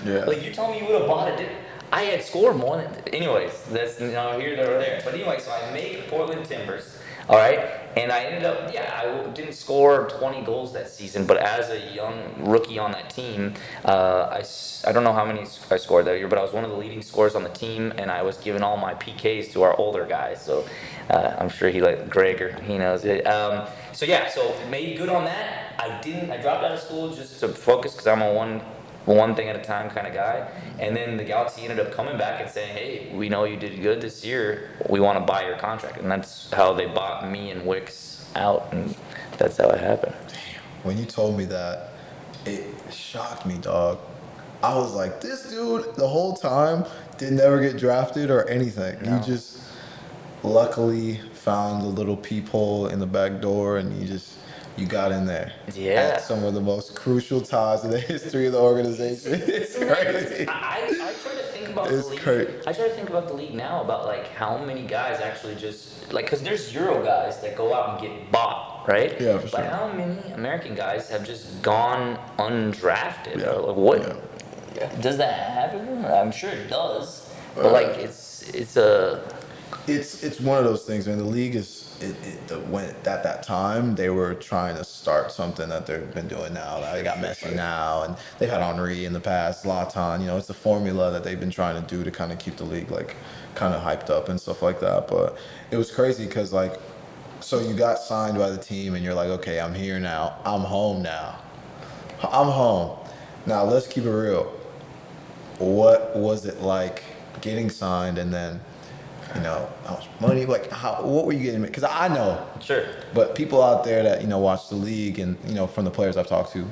Like, you told me you would have bought it. I had scored more than, anyways, that's here or there. But anyway, so I made Portland Timbers, all right? And I ended up, I didn't score 20 goals that season, but as a young rookie on that team, I don't know how many I scored that year, but I was one of the leading scorers on the team, and I was giving all my PKs to our older guys. So I'm sure he knows it. So made good on that. I dropped out of school just to focus because I'm a one thing at a time kind of guy. And then the Galaxy ended up coming back and saying, hey, we know you did good this year, we want to buy your contract. And that's how they bought me and Wicks out, and that's how it happened. When you told me that, it shocked me, dog. I was like, this dude the whole time didn't ever get drafted or anything. No. You just luckily found the little peephole in the back door, and you got in there. Yeah. At some of the most crucial times in the history of the organization. It's crazy. I try to think about It's the league. crazy. I try to think about the league now, about like how many guys actually just like, because there's Euro guys that go out and get bought, right? Yeah, for sure. But how many American guys have just gone undrafted? Yeah. Like, what? Yeah. Does that happen? I'm sure it does. But like, it's a. It's one of those things, man. The league when at that time they were trying to start something that they've been doing now. They got Messi now, and they've had Henry in the past, Zlatan. You know, it's a formula that they've been trying to do to kind of keep the league like kind of hyped up and stuff like that. But it was crazy because like, so you got signed by the team, and you're like, okay, I'm here now. I'm home now. I'm home. Now let's keep it real. What was it like getting signed, and then, you know, how much money, like what were you getting? Because I know, Sure. but people out there that, you know, watch the league, and, you know, from the players I've talked to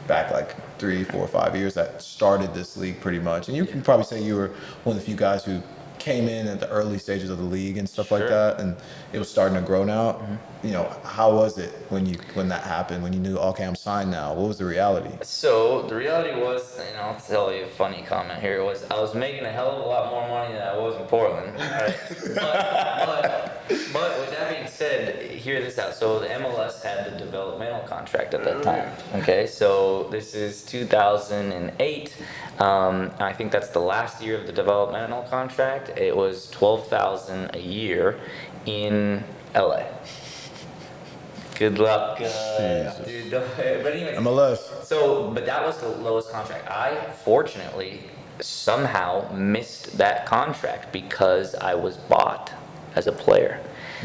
back like 3, 4, 5 years that started this league pretty much, and you can probably say you were one of the few guys who came in at the early stages of the league and stuff like Sure. that, and it was starting to grow now. You know, how was it when that happened, when you knew, okay, I'm signed now? What was the reality? So the reality was, and I'll tell you a funny comment here, was I was making a hell of a lot more money than I was in Portland. Right? but with that being said, hear this out. So the MLS had the developmental contract at that time. Okay, so this is 2008. I think that's the last year of the developmental contract. It was $12,000 a year in LA. Good luck, dude. But anyways, MLS. so, but that was the lowest contract. I fortunately somehow missed that contract because I was bought as a player.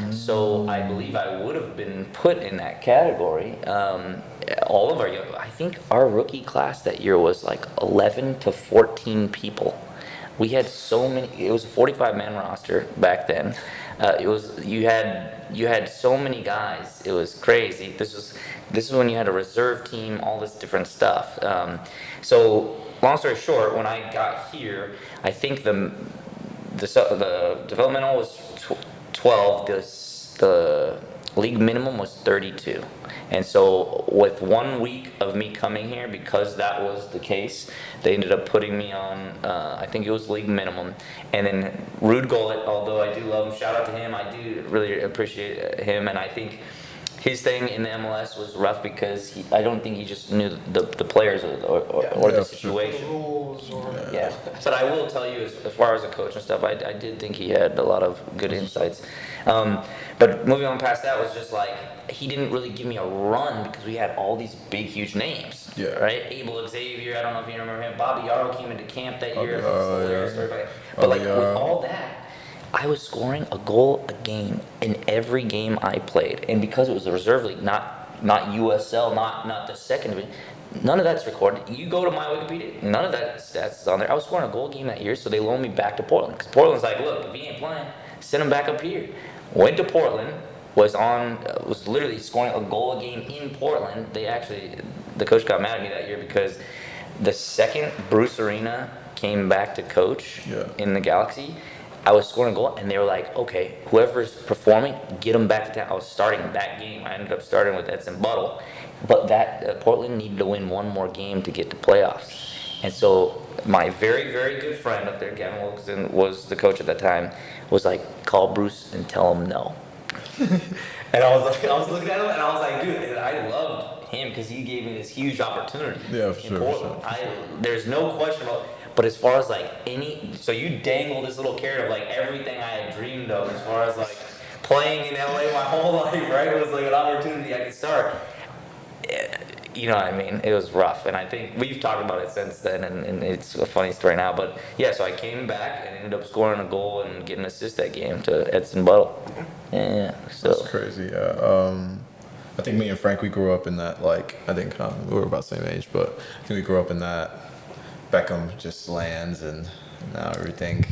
So I believe I would have been put in that category. All of I think our rookie class that year was like 11 to 14 people. We had so many. It was a 45-man roster back then. You had so many guys. It was crazy. This is when you had a reserve team, all this different stuff. So long story short, when I got here, I think the developmental was 12. The league minimum was 32. And so with 1 week of me coming here, because that was the case, they ended up putting me on, I think it was league minimum. And then Ruud Gullit, although I do love him, shout out to him, I do really appreciate him, and I think his thing in the MLS was rough because I don't think he just knew the players or the situation. The rules or Yeah, but I will tell you, as far as a coach and stuff, I did think he had a lot of good insights. But moving on past that was just like, he didn't really give me a run because we had all these big, huge names. Yeah. Right? Abel Xavier, I don't know if you remember him. Bobby Yarrow came into camp that year. Bobby Yarrow, Hilarious yeah. story. But like with all that, I was scoring a goal a game in every game I played. And because it was the reserve league, not USL, not the second division, none of that's recorded. You go to my Wikipedia, none of that stats is on there. I was scoring a goal game that year, so they loaned me back to Portland. Because Portland's like, look, if he ain't playing, send him back up here. Went to Portland, was literally scoring a goal a game in Portland. The coach got mad at me that year because the second Bruce Arena came back to coach in the Galaxy, I was scoring a goal, and they were like, okay, whoever's performing, get him back to town. I was starting that game. I ended up starting with Edson Buttle. But that Portland needed to win one more game to get to playoffs. And so my very, very good friend up there, Gavin Wilkinson, was the coach at that time, was like, call Bruce and tell him no. And I was looking at him, and I was like, dude, and I loved him because he gave me this huge opportunity Yeah, for in Portland. There's no question about. But as far as like so you dangle this little carrot of like everything I had dreamed of as far as like playing in LA my whole life, right? It was like an opportunity I could start. You know what I mean? It was rough, and I think we've talked about it since then, and it's a funny story now. But yeah, so I came back and ended up scoring a goal and getting an assist that game to Edson Buttle. Yeah, so That's crazy. Yeah. I think me and Frank, we grew up in that. Like, I think we were about the same age, but I think we grew up in that. Beckham just lands, and now everything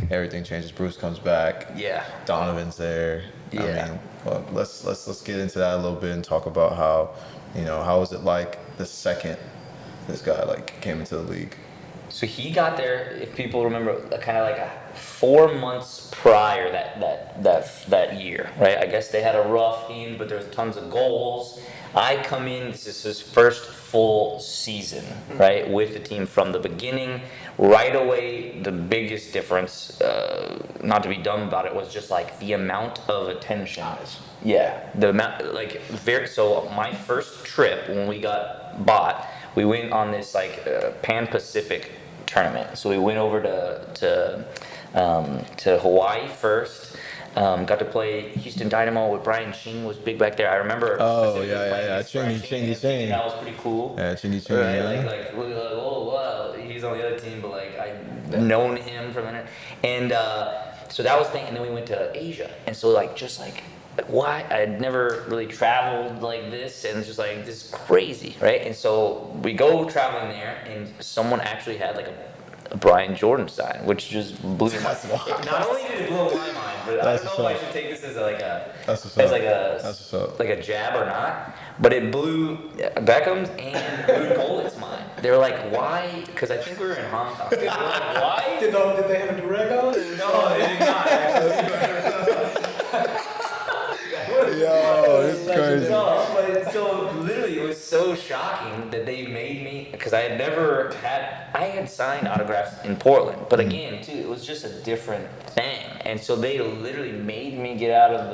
changes. Bruce comes back. Yeah. Donovan's there. Yeah. I mean, well, let's get into that a little bit and talk about how, how was it like the second this guy like came into the league? So he got there, if people remember, kind of like 4 months prior that year, right? I guess they had a rough end, but there's tons of goals. I come in, this is his first full season, right, with the team from the beginning. Right away, the biggest difference, not to be dumb about it, was just like the amount of attention. Yeah, the amount, so my first trip when we got bought, we went on this like Pan-Pacific tournament. So we went over to Hawaii first. Got to play Houston Dynamo with Brian Ching was big back there. I remember. Oh yeah. Ching. That was pretty cool. Yeah, Ching. Right? Yeah. Like we were like, oh wow, he's on the other team, but like I'd known him from it, and so that was the thing. And then we went to Asia, and so why I had never really traveled like this, and it's just like this is crazy, right? And so we go traveling there, and someone actually had like a Bryan Jordan sign, which just blew my mind. Not only did it blow my mind, but I don't know if I should take this as like a jab or not. But it blew Beckham's and blew Gold's mind. They were like, "Why?" Because I think we were in Hong Kong. They were like, "Why?" Did they have a direct on? No, they did not. Actually. Yo, this is crazy. So literally, it was so shocking that they made me, because I had signed autographs in Portland, but again, too, it was just a different thing, and so they literally made me get out of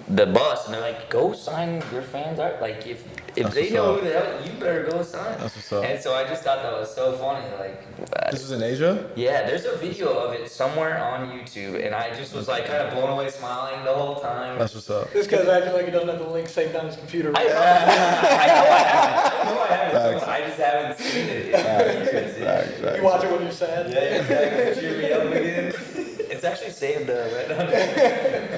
the bus, and they're like, go sign your fans' art. Like, if they know who the hell, you better go sign. That's what's up. And so I just thought that was so funny. Like, this was in Asia? Yeah, there's a video of it somewhere on YouTube, and I just was like kind of blown away, smiling the whole time. That's what's up. This guy's acting like he doesn't have the link saved on his computer. I know I haven't. I just haven't seen it. Facts. You watch it when you're sad. Yeah, exactly. Cheer me up again. It's actually saved right now.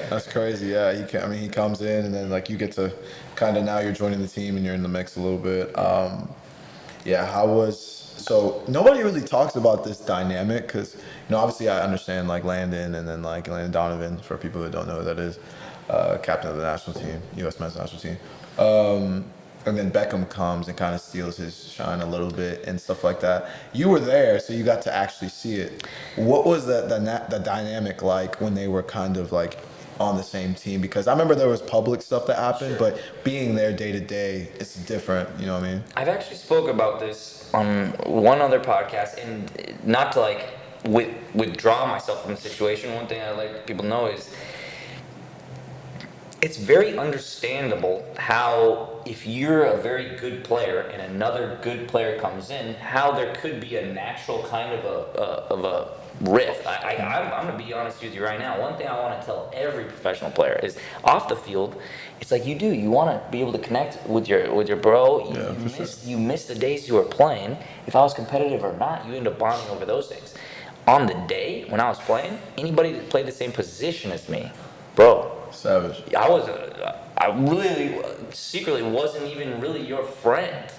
That's crazy. Yeah, he comes in, and then like you get to kind of, now you're joining the team and you're in the mix a little bit. So nobody really talks about this dynamic because obviously I understand like Landon, and then like Landon Donovan, for people who don't know who that is, captain of the national team, U.S. men's national team. And then Beckham comes and kind of steals his shine a little bit and stuff like that. You were there, so you got to actually see it. What was the dynamic like when they were kind of like on the same team? Because I remember there was public stuff that happened, but being there day to day, it's different. You know what I mean? I've actually spoke about this on one other podcast, and not to like withdraw myself from the situation. One thing I like people know is it's very understandable how if you're a very good player and another good player comes in, how there could be a natural kind of a rift. I'm going to be honest with you right now. One thing I want to tell every professional player is off the field, it's like you want to be able to connect with your bro. You miss the days you were playing. If I was competitive or not, you end up bonding over those things. On the day when I was playing, anybody that played the same position as me, bro, savage. I really secretly wasn't even really your friend.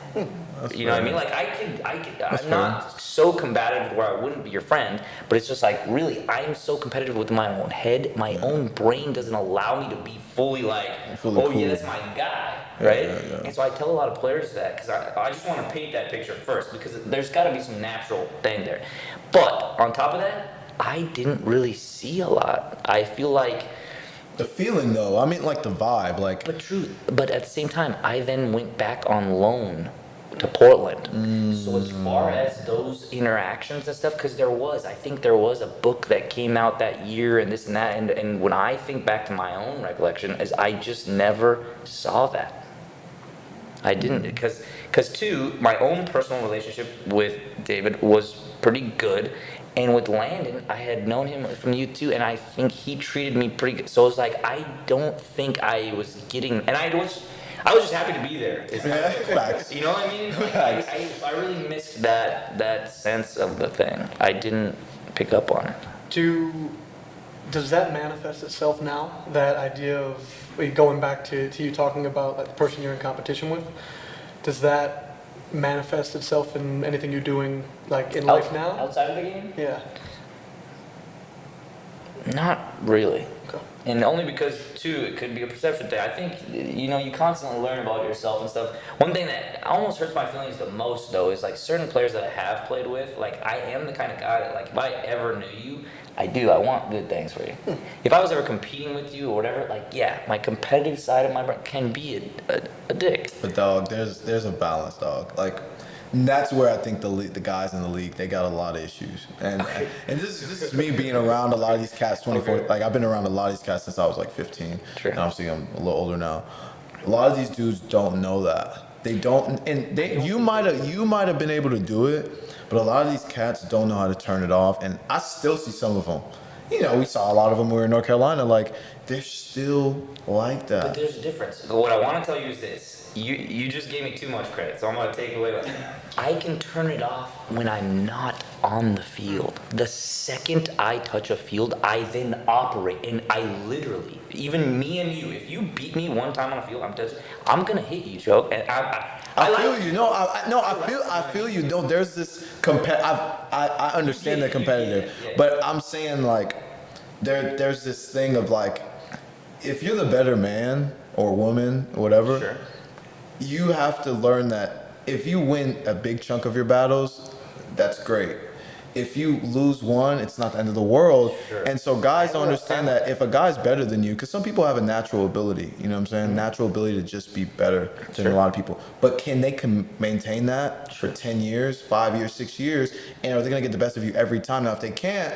You know what I mean? Like I'm not so combative where I wouldn't be your friend, but it's just like really I'm so competitive with my own head. My own brain doesn't allow me to be fully like, cool. Yeah, that's my guy, right? Yeah. And so I tell a lot of players that because I just want to paint that picture first because there's got to be some natural thing there. But on top of that, I didn't really see a lot. I feel like the feeling though, I mean like the vibe, like. But true. But at the same time, I then went back on loan to Portland. So as far as those interactions and stuff, because I think there was a book that came out that year and this and that, and when I think back to my own recollection, is I just never saw that. I didn't, because too, my own personal relationship with David was pretty good. And with Landon, I had known him from U2, and I think he treated me pretty good. So it was like, I don't think I was getting, and I was just happy to be there. Facts. You know what I mean? Like, I really missed that sense of the thing. I didn't pick up on it. Does that manifest itself now? That idea of going back to you talking about like the person you're in competition with? Does that manifest itself in anything you're doing like in life now? Outside of the game? Yeah. Not really. Okay. And only because, too, it could be a perception thing. I think, you constantly learn about yourself and stuff. One thing that almost hurts my feelings the most, though, is like certain players that I have played with, like I am the kind of guy that, like, if I ever knew you, I want good things for you. If I was ever competing with you or whatever, like, yeah, my competitive side of my brain can be a dick. But dog, there's a balance, dog. Like, and that's where I think the guys in the league, they got a lot of issues. And this is me being around a lot of these cats 24. Like I've been around a lot of these cats since I was like 15. Sure. And obviously I'm a little older now. A lot of these dudes don't know that. They don't, and you might have been able to do it, but a lot of these cats don't know how to turn it off. And I still see some of them. We saw a lot of them when we were in North Carolina. Like they're still like that. But there's a difference. What I want to tell you is this. You just gave me too much credit, so I'm going to take away that. I can turn it off when I'm not on the field. The second I touch a field, I then operate, and I literally, even me and you, if you beat me one time on a field, I'm going to hit you, Joe. And I feel you. I feel you. No, there's this I understand the competitive, but I'm saying like there's this thing of like if you're the better man or woman or whatever, sure. You have to learn that if you win a big chunk of your battles, that's great. If you lose one, it's not the end of the world. Sure. And so guys don't understand that if a guy's better than you, because some people have a natural ability, you know what I'm saying? Mm-hmm. Natural ability to just be better than a lot of people. But can they maintain that for 10 years, 5 years, 6 years? And are they going to get the best of you every time? Now, if they can't,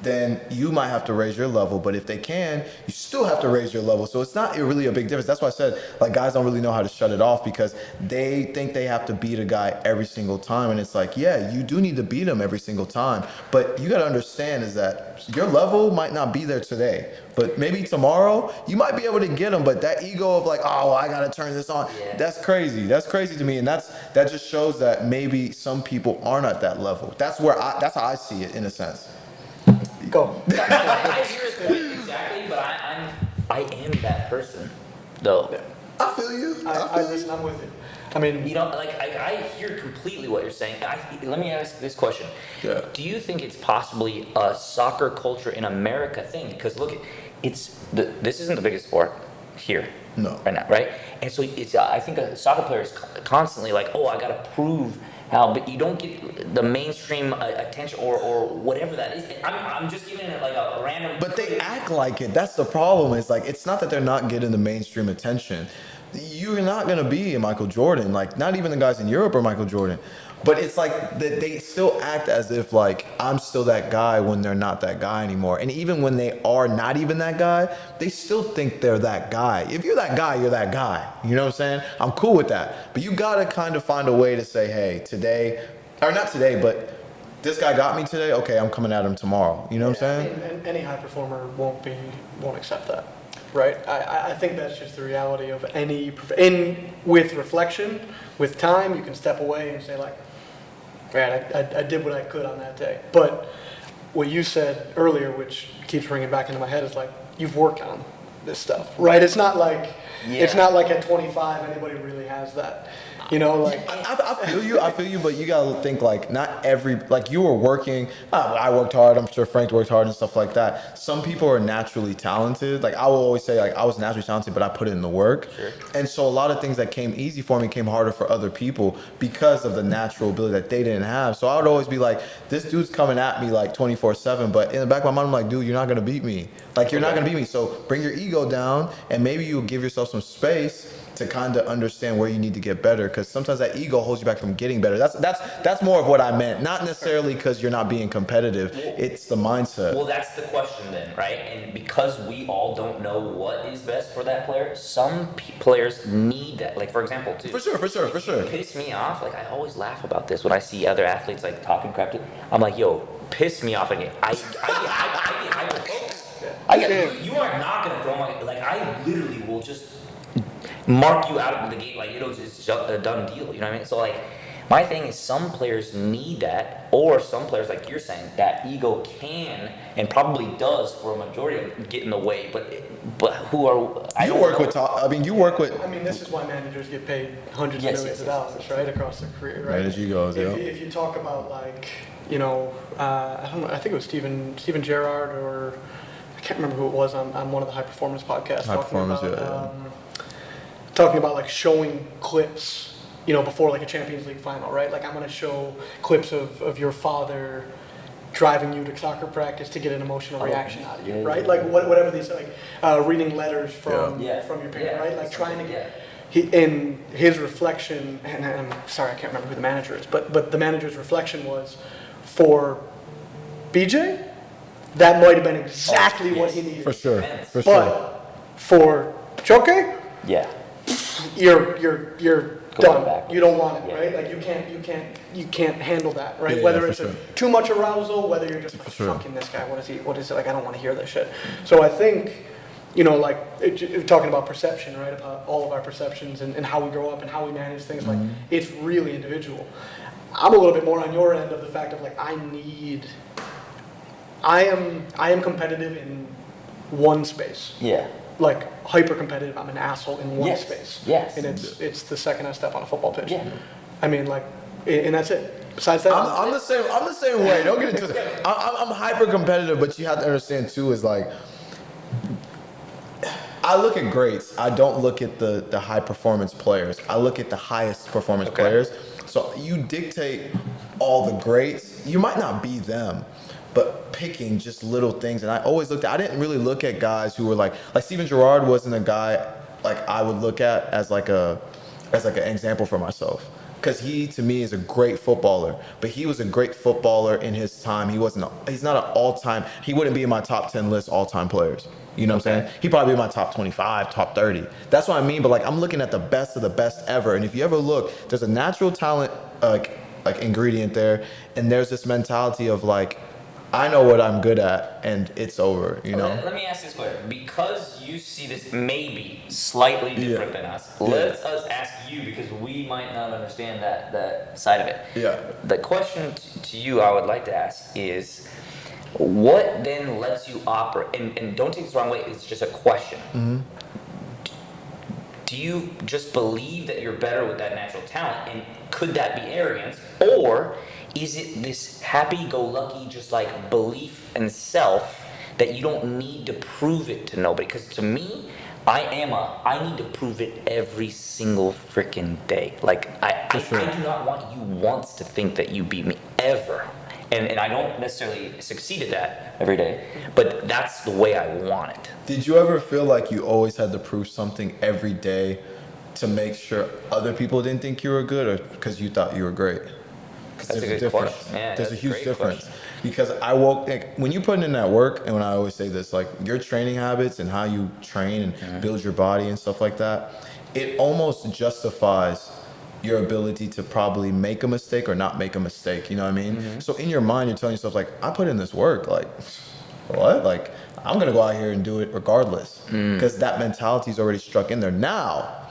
then you might have to raise your level. But if they can, you still have to raise your level. So it's not really a big difference. That's why I said, like, guys don't really know how to shut it off because they think they have to beat a guy every single time. And it's like, yeah, you do need to beat him every single time. But you got to understand is that your level might not be there today. But maybe tomorrow, you might be able to get him. But that ego of like, oh, I got to turn this on, that's crazy. That's crazy to me. And that just shows that maybe some people aren't at that level. That's how I see it in a sense. Go. I hear his point exactly, but I am that person, though. I feel you. Listen, I'm with you. I mean, like I hear completely what you're saying. Let me ask this question. Yeah. Do you think it's possibly a soccer culture in America thing? Because look, this isn't the biggest sport here. No. Right now, right? And so I think a soccer player is constantly like, oh, I got to prove how, but you don't get the mainstream attention or whatever that is. I'm just giving it like a random. But they act like it. That's the problem. It's like it's not that they're not getting the mainstream attention. you're not gonna be a Michael Jordan. Like, not even the guys in Europe are Michael Jordan. But it's like that they still act as if like I'm still that guy when they're not that guy anymore. And even when they are not even that guy, they still think they're that guy. If you're that guy, you're that guy. You know what I'm saying? I'm cool with that. But you gotta kind of find a way to say, hey, today, or not today, but this guy got me today. Okay, I'm coming at him tomorrow. You know what I'm saying? I mean, any high performer won't accept that, right? I think that's just the reality of with reflection, with time, you can step away and say like, man, I did what I could on that day. But what you said earlier, which keeps ringing back into my head, is like, you've worked on this stuff, right? It's not like at 25 anybody really has that. You know, like I feel you, but you gotta think like not every like you were working. I worked hard. I'm sure Frank worked hard and stuff like that. Some people are naturally talented. Like I will always say, like I was naturally talented, but I put in the work. Sure. And so a lot of things that came easy for me came harder for other people because of the natural ability that they didn't have. So I would always be like, this dude's coming at me like 24/7, but in the back of my mind, I'm like, dude, you're not gonna beat me. Like you're not gonna beat me. So bring your ego down, and maybe you'll give yourself some space to kind of understand where you need to get better, because sometimes that ego holds you back from getting better. That's more of what I meant. Not necessarily because you're not being competitive. It's the mindset. Well, that's the question then, right? And because we all don't know what is best for that player, some players need that. Like for example, too. For sure. It piss me off. Like I always laugh about this when I see other athletes like talking crap to. I'm like, yo, piss me off again. I get hyper focused. You are not gonna throw my like. I literally will just mark you out of the game, like it's a done deal. You know what I mean? So like, my thing is some players need that, or some players, like you're saying, that ego can and probably does for a majority of get in the way. But who are you work with? I mean, you work with. I mean, this is why managers get paid hundreds of millions of dollars, right, across their career, right? Manage egos, yeah. If you talk about like, you know, I don't know, I think it was Steven Gerrard, or I can't remember who it was on one of the high performance podcasts talking about like showing clips, you know, before like a Champions League final, right? Like I'm going to show clips of your father driving you to soccer practice to get an emotional reaction out of you, right? Like whatever these like reading letters from your parent, right? Like trying to get in his reflection, and I'm sorry I can't remember who the manager is, but the manager's reflection was for BJ, that might have been exactly what he needed. For sure. But for Chijioke, you're done. Backwards. You don't want it, right? Like you can't handle that, right? Whether it's too much arousal, whether you're just like, fucking this guy, what is it? Like I don't want to hear this shit. So I think, you know, like talking about perception, right? About all of our perceptions and how we grow up and how we manage things, like it's really individual. I'm a little bit more on your end of the fact of like I am competitive in one space. Yeah. Like hyper competitive, I'm an asshole in one space. Yes. And it's the second I step on a football pitch. Yeah. I mean, like, and that's it. Besides that, I'm the same way. Don't get into it. I'm hyper competitive, but you have to understand too is like, I look at greats. I don't look at the high performance players. I look at the highest performance players. So you dictate all the greats. You might not be them, but picking just little things. And I always I didn't really look at guys who were like Steven Gerrard wasn't a guy like I would look at as like an example for myself. Because he, to me, is a great footballer. But he was a great footballer in his time. He's not an all-time, he wouldn't be in my top 10 list all-time players. You know what I'm saying? He'd probably be in my top 25, top 30. That's what I mean. But like, I'm looking at the best of the best ever. And if you ever look, there's a natural talent like ingredient there. And there's this mentality of like, I know what I'm good at, and it's over, you know? Let me ask this question. Because you see this maybe slightly different than us, let's us ask you, because we might not understand that side of it. Yeah. The question to you I would like to ask is, what then lets you operate, and don't take this the wrong way, it's just a question. Mm-hmm. Do you just believe that you're better with that natural talent, and could that be arrogance, or is it this happy-go-lucky, just like belief in self that you don't need to prove it to nobody? Because to me, I need to prove it every single freaking day. Like I do not want you once to think that you beat me ever, and I don't necessarily succeed at that every day, but that's the way I want it. Did you ever feel like you always had to prove something every day to make sure other people didn't think you were good, or because you thought you were great? That's a good question. Yeah, There's a that's huge great difference. question. Because when you put in that work, and when I always say this, like your training habits and how you train and build your body and stuff like that, it almost justifies your ability to probably make a mistake or not make a mistake. You know what I mean? So in your mind, you're telling yourself like, I put in this work. Like, what? Like, I'm gonna go out here and do it regardless, because that mentality is already struck in there. Now,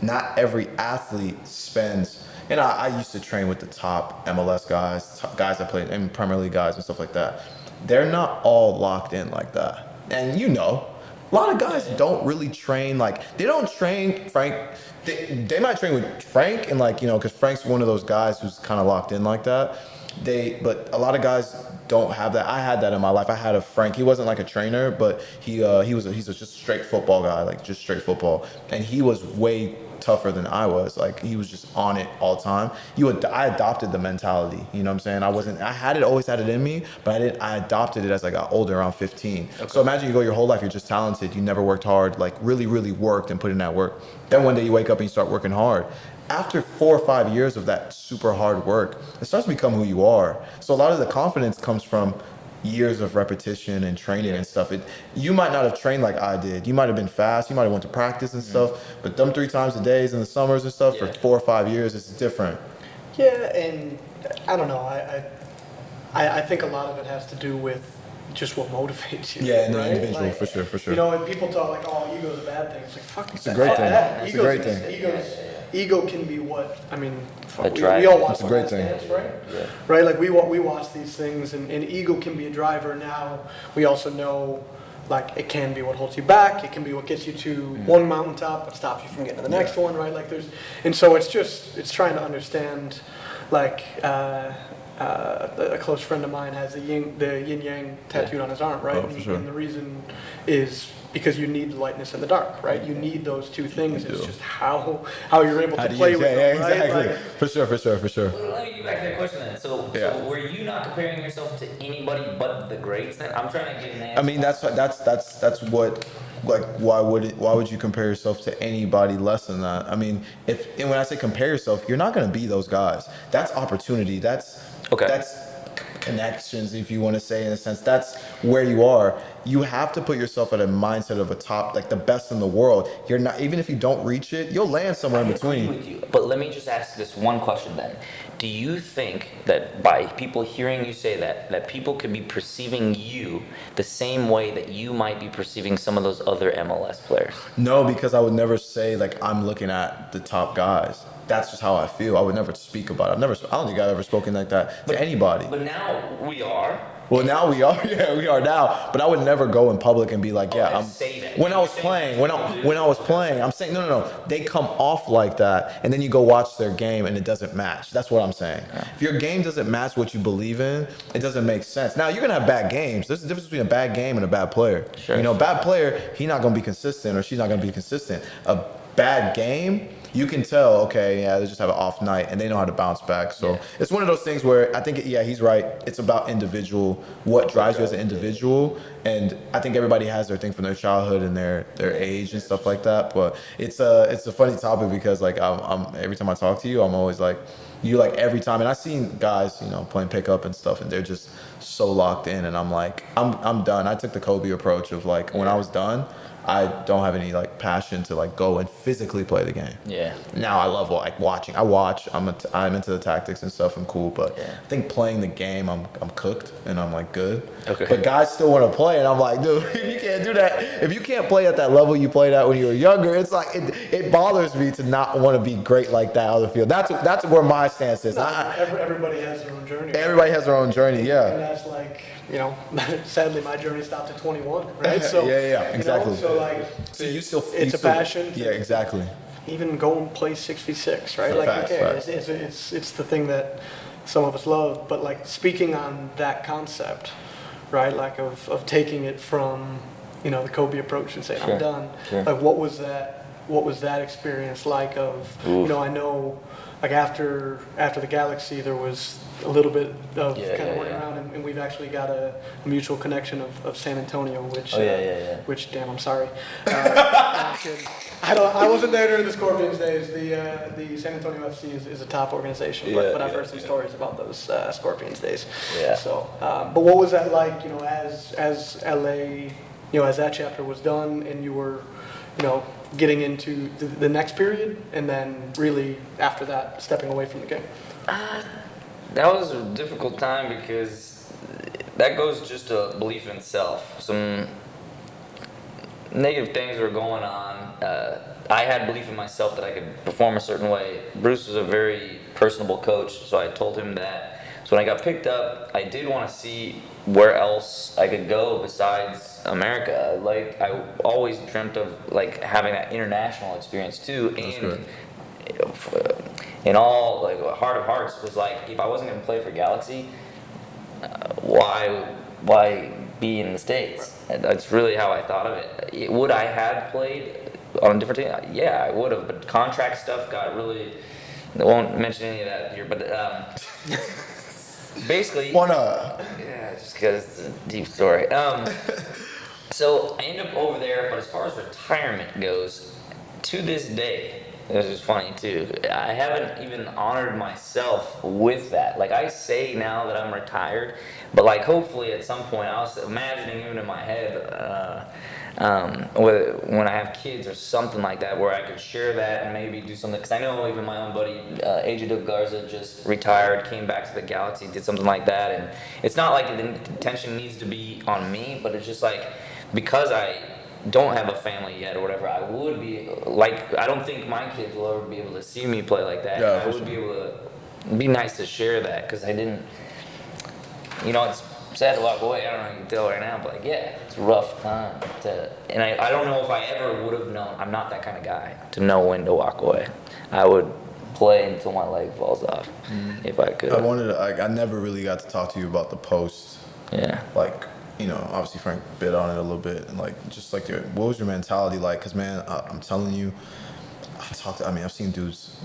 not every athlete spends. And I used to train with the top MLS guys, guys that played, and Premier League guys and stuff like that. They're not all locked in like that. And a lot of guys don't really train, like, they don't train Frank. They might train with Frank and because Frank's one of those guys who's kind of locked in like that. But a lot of guys don't have that. I had that in my life. I had a Frank. He wasn't like a trainer, but he's just a straight football guy, like just straight football. And he was way tougher than I was. Like he was just on it all the time. I adopted the mentality. You know what I'm saying? Always had it in me, but I adopted it as I got older, around 15. Okay. So imagine you go your whole life, you're just talented. You never worked hard, like really, really worked and put in that work. Then one day you wake up and you start working hard. After 4 or 5 years of that super hard work, it starts to become who you are. So a lot of the confidence comes from years of repetition and training and stuff. You might not have trained like I did. You might have been fast. You might have went to practice and stuff. But them 3 times a days in the summers and stuff for 4 or 5 years, it's different. Yeah, and I don't know. I think a lot of it has to do with just what motivates you. Yeah, and right? the individual, for sure. And people talk like, oh, ego's a bad thing. It's like, fuck it's a great thing. that. It's a great thing. Ego can be what, we all watch it's a great thing. Dance, right? Yeah. Right, like we watch these things, and ego can be a driver. Now we also know, like, it can be what holds you back. It can be what gets you to one mountaintop but stops you from getting to the next one, right? Like and so it's trying to understand, like, a close friend of mine has the yin yang tattooed on his arm, right? Oh, for sure. And the reason is because you need the lightness and the dark, right? You need those two things. It's just how you're able to play with them, right? Exactly. Like, for sure. Well, let me get back to that question then. So were you not comparing yourself to anybody but the greats then? I'm trying to get an answer. I mean, that's what, like, why would you compare yourself to anybody less than that? I mean, and when I say compare yourself, you're not going to be those guys. That's opportunity. That's connections, if you want to say, in a sense. That's where you are. You have to put yourself at a mindset of a top, like the best in the world. You're not, even if you don't reach it, you'll land somewhere in between. With you. But let me just ask this one question then. Do you think that by people hearing you say that people could be perceiving you the same way that you might be perceiving some of those other MLS players? No, because I would never say, like, I'm looking at the top guys. That's just how I feel. I would never speak about it. I don't think I've ever spoken like that to anybody. But now we are. Well, now we are. Yeah, we are now. But I would never go in public and be like, yeah, when I was playing, I'm saying, no. They come off like that, and then you go watch their game, and it doesn't match. That's what I'm saying. If your game doesn't match what you believe in, it doesn't make sense. Now, you're going to have bad games. There's a difference between a bad game and a bad player. Sure. Bad player, he's not going to be consistent, or she's not going to be consistent. A bad game, you can tell, okay, yeah, they just have an off night, and they know how to bounce back. So it's one of those things where I think, he's right. It's about what drives you as an individual. And I think everybody has their thing from their childhood and their age and stuff like that. But it's a funny topic because, like, I'm every time I talk to you, I'm always like, you, like, every time. And I've seen guys, playing pickup and stuff, and they're just so locked in. And I'm like, I'm done. I took the Kobe approach of, like, when I was done, I don't have any, like, passion to, like, go and physically play the game. Yeah. Now I love, like, watching. I watch. I'm into the tactics and stuff. I'm cool, but I think playing the game, I'm cooked and I'm, like, good. Okay. But guys still want to play, and I'm like, dude, you can't do that. If you can't play at that level you played at when you were younger, it's like it bothers me to not want to be great like that on the field. That's where my stance is. Everybody has their own journey. Everybody has their own journey. Yeah. And that's like, sadly, my journey stopped at 21, right? So exactly. So, like, it's a passion. Yeah, exactly. Even go and play 6v6, right? Like, Facts. It's the thing that some of us love. But, like, speaking on that concept, right? Like, of taking it from, the Kobe approach and saying, I'm done. Sure. Like, what was that what was that experience like? Of Oof. I know like after the Galaxy there was a little bit of Yeah, kind of yeah, running yeah. around, and we've actually got a mutual connection of San Antonio, which Oh, yeah. which damn, I'm sorry. I'm kidding. I wasn't there during the Scorpions days. The San Antonio FC is a top organization, but I've heard some stories about those Scorpions days. Yeah. So, but what was that like? As LA, as that chapter was done, and you were, getting into the next period, and then really after that, stepping away from the game. That was a difficult time because that goes just to belief in self. Some negative things were going on. I had belief in myself that I could perform a certain way. Bruce was a very personable coach, so I told him that. So when I got picked up, I did want to see where else I could go besides America. Like, I always dreamt of like having that international experience too. That's And good. in all, like, heart of hearts was like, if I wasn't going to play for Galaxy, why be in the States? That's really how I thought of it. Would I have played on a different team? Yeah, I would have, but contract stuff got really, I won't mention any of that here, but basically, Why not? yeah, just because it's a deep story. So I end up over there, but as far as retirement goes, to this day, this is funny too, I haven't even honored myself with that. Like, I say now that I'm retired, but like hopefully at some point, I was imagining even in my head, when I have kids or something like that, where I could share that and maybe do something. Because I know even my own buddy, AJ Garza, just retired, came back to the Galaxy, did something like that. And it's not like the attention needs to be on me, but it's just like, because I don't have a family yet or whatever, I would be like, I don't think my kids will ever be able to see me play like that. Yeah, I would be able to be nice to share that, because I didn't, it's sad to walk away. I don't know if you can tell right now, but like, yeah, it's a rough time and I don't know if I ever would have known. I'm not that kind of guy to know when to walk away. I would play until my leg falls off if I could. I never really got to talk to you about the post. Yeah. Like, obviously Frank bit on it a little bit, and like, just like what was your mentality like? Because man, I'm telling you, I've seen dudes,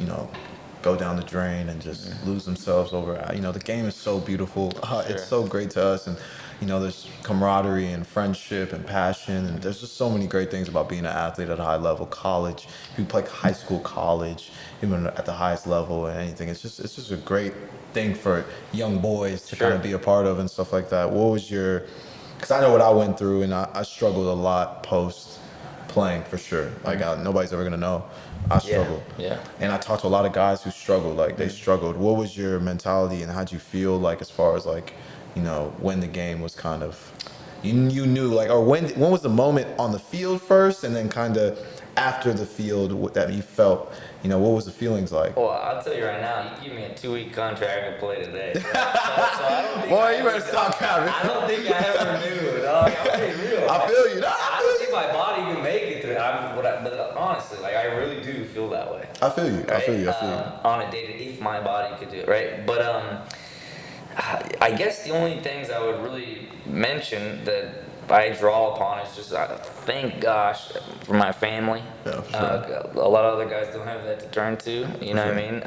go down the drain and just lose themselves over. The game is so beautiful. It's so great to us, and there's camaraderie and friendship and passion, and there's just so many great things about being an athlete at a high level. College, if you play high school, college, even at the highest level and anything, it's just a great thing for young boys to kind of be a part of and stuff like that. What was your? Because I know what I went through, and I struggled a lot post playing, for sure. Like, nobody's ever gonna know. I struggled. Yeah. And I talked to a lot of guys who struggled. Like, they struggled. What was your mentality, and how'd you feel, like, as far as like, when the game was kind of, you knew, like, or when was the moment on the field first, and then kind of after the field that you felt, what was the feelings like? Well, I'll tell you right now, you give me a 2-week contract and play today. So I don't think Boy, you better stop counting. I don't think I ever knew, dog. I'm being real. I feel you. I don't think my body can make it through. But honestly, like, I really do feel that way. I feel you. Right? I feel you. On a day if my body could do it, right? But I guess the only things I would really mention that I draw upon is just, thank gosh for my family. Yeah, for sure. A lot of other guys don't have that to turn to, what I mean?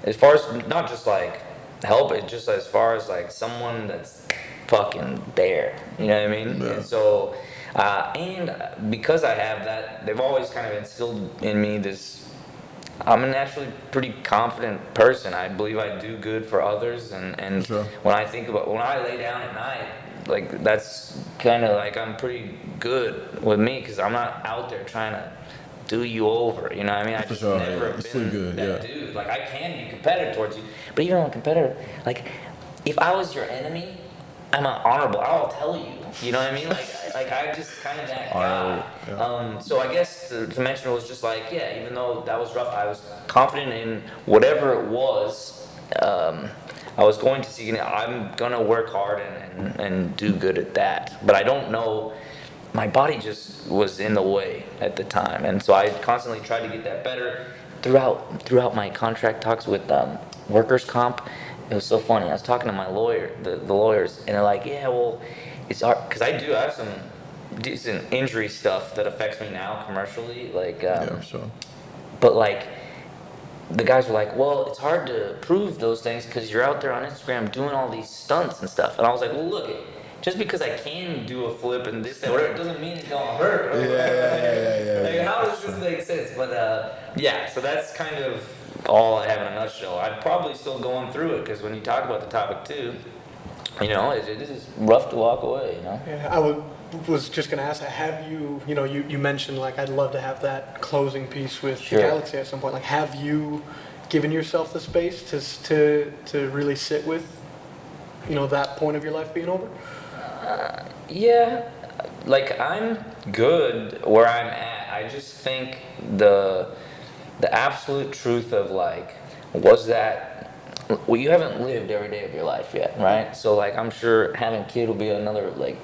As far as, not just like help, it just as far as like someone that's fucking there, you know what I mean? Yeah. And so, and because I have that, they've always kind of instilled in me this, I'm a naturally pretty confident person. I believe I do good for others, and Sure. when I lay down at night, like, that's kind of like, I'm pretty good with me, because I'm not out there trying to do you over, you know what I mean? I just sure, never yeah. You sleep been good, that yeah. dude. Like, I can be competitive towards you, but even when I'm competitive, like, if I was your enemy, I'm honorable. I'll tell you. You know what I mean? Like I just kind of that guy. Yeah. So I guess to mention, it was just like, yeah, even though that was rough, I was confident in whatever it was. I was going to see. I'm gonna work hard and do good at that. But I don't know. My body just was in the way at the time, and so I constantly tried to get that better throughout my contract talks with workers' comp. It was so funny. I was talking to my lawyer, the lawyers, and they're like, "Yeah, well, it's our," because I have some decent injury stuff that affects me now commercially. Like, Yeah, sure. but like, the guys were like, well, it's hard to prove those things because you're out there on Instagram doing all these stunts and stuff. And I was like, well, look, just because I can do a flip and this, that, whatever, it doesn't mean it don't hurt. Yeah. Like, how does this make sense? But yeah, so that's kind of all I have in a nutshell. I'm probably still going through it because when you talk about the topic too, you know, it is rough to walk away, you know? Yeah, was just going to ask, have you, you mentioned like I'd love to have that closing piece with Sure. the Galaxy at some point. Like, have you given yourself the space to really sit with, that point of your life being over? Yeah, like I'm good where I'm at. I just think the absolute truth of like, was that, well, you haven't lived every day of your life yet, right? So like, I'm sure having a kid will be another like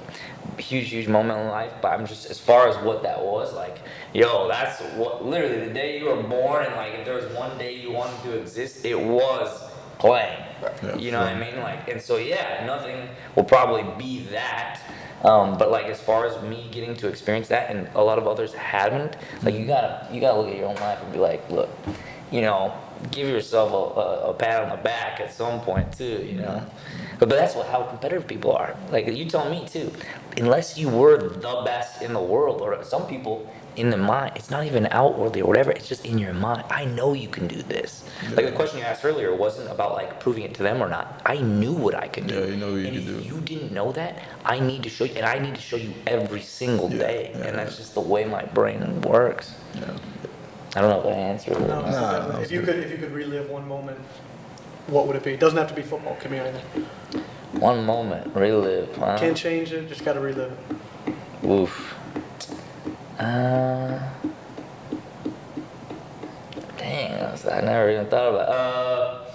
huge moment in life, but I'm just, as far as what that was, like, yo, that's what, literally the day you were born, and like, if there was one day you wanted to exist, it was playing. Yeah, You know what I mean? Like, and so yeah, nothing will probably be that. But like, as far as me getting to experience that, and a lot of others haven't, like, you gotta look at your own life and be like, look, give yourself a pat on the back at some point too, you know. But that's how competitive people are. Like, you tell me too. Unless you were the best in the world, or some people in the mind, it's not even outwardly or whatever. It's just in your mind. I know you can do this. Yeah. Like the question you asked earlier wasn't about like proving it to them or not. I knew what I could do. Yeah, you know what you and can if do. you didn't know that, I need to show you, and I need to show you every single day. Yeah, and that's just the way my brain works. Yeah. I don't know if I answered it. No, Nah, if you could relive one moment, what would it be? It doesn't have to be football. It could be anything. One moment, relive. Huh? Can't change it. Just gotta relive it. Oof. Dang, I never even thought about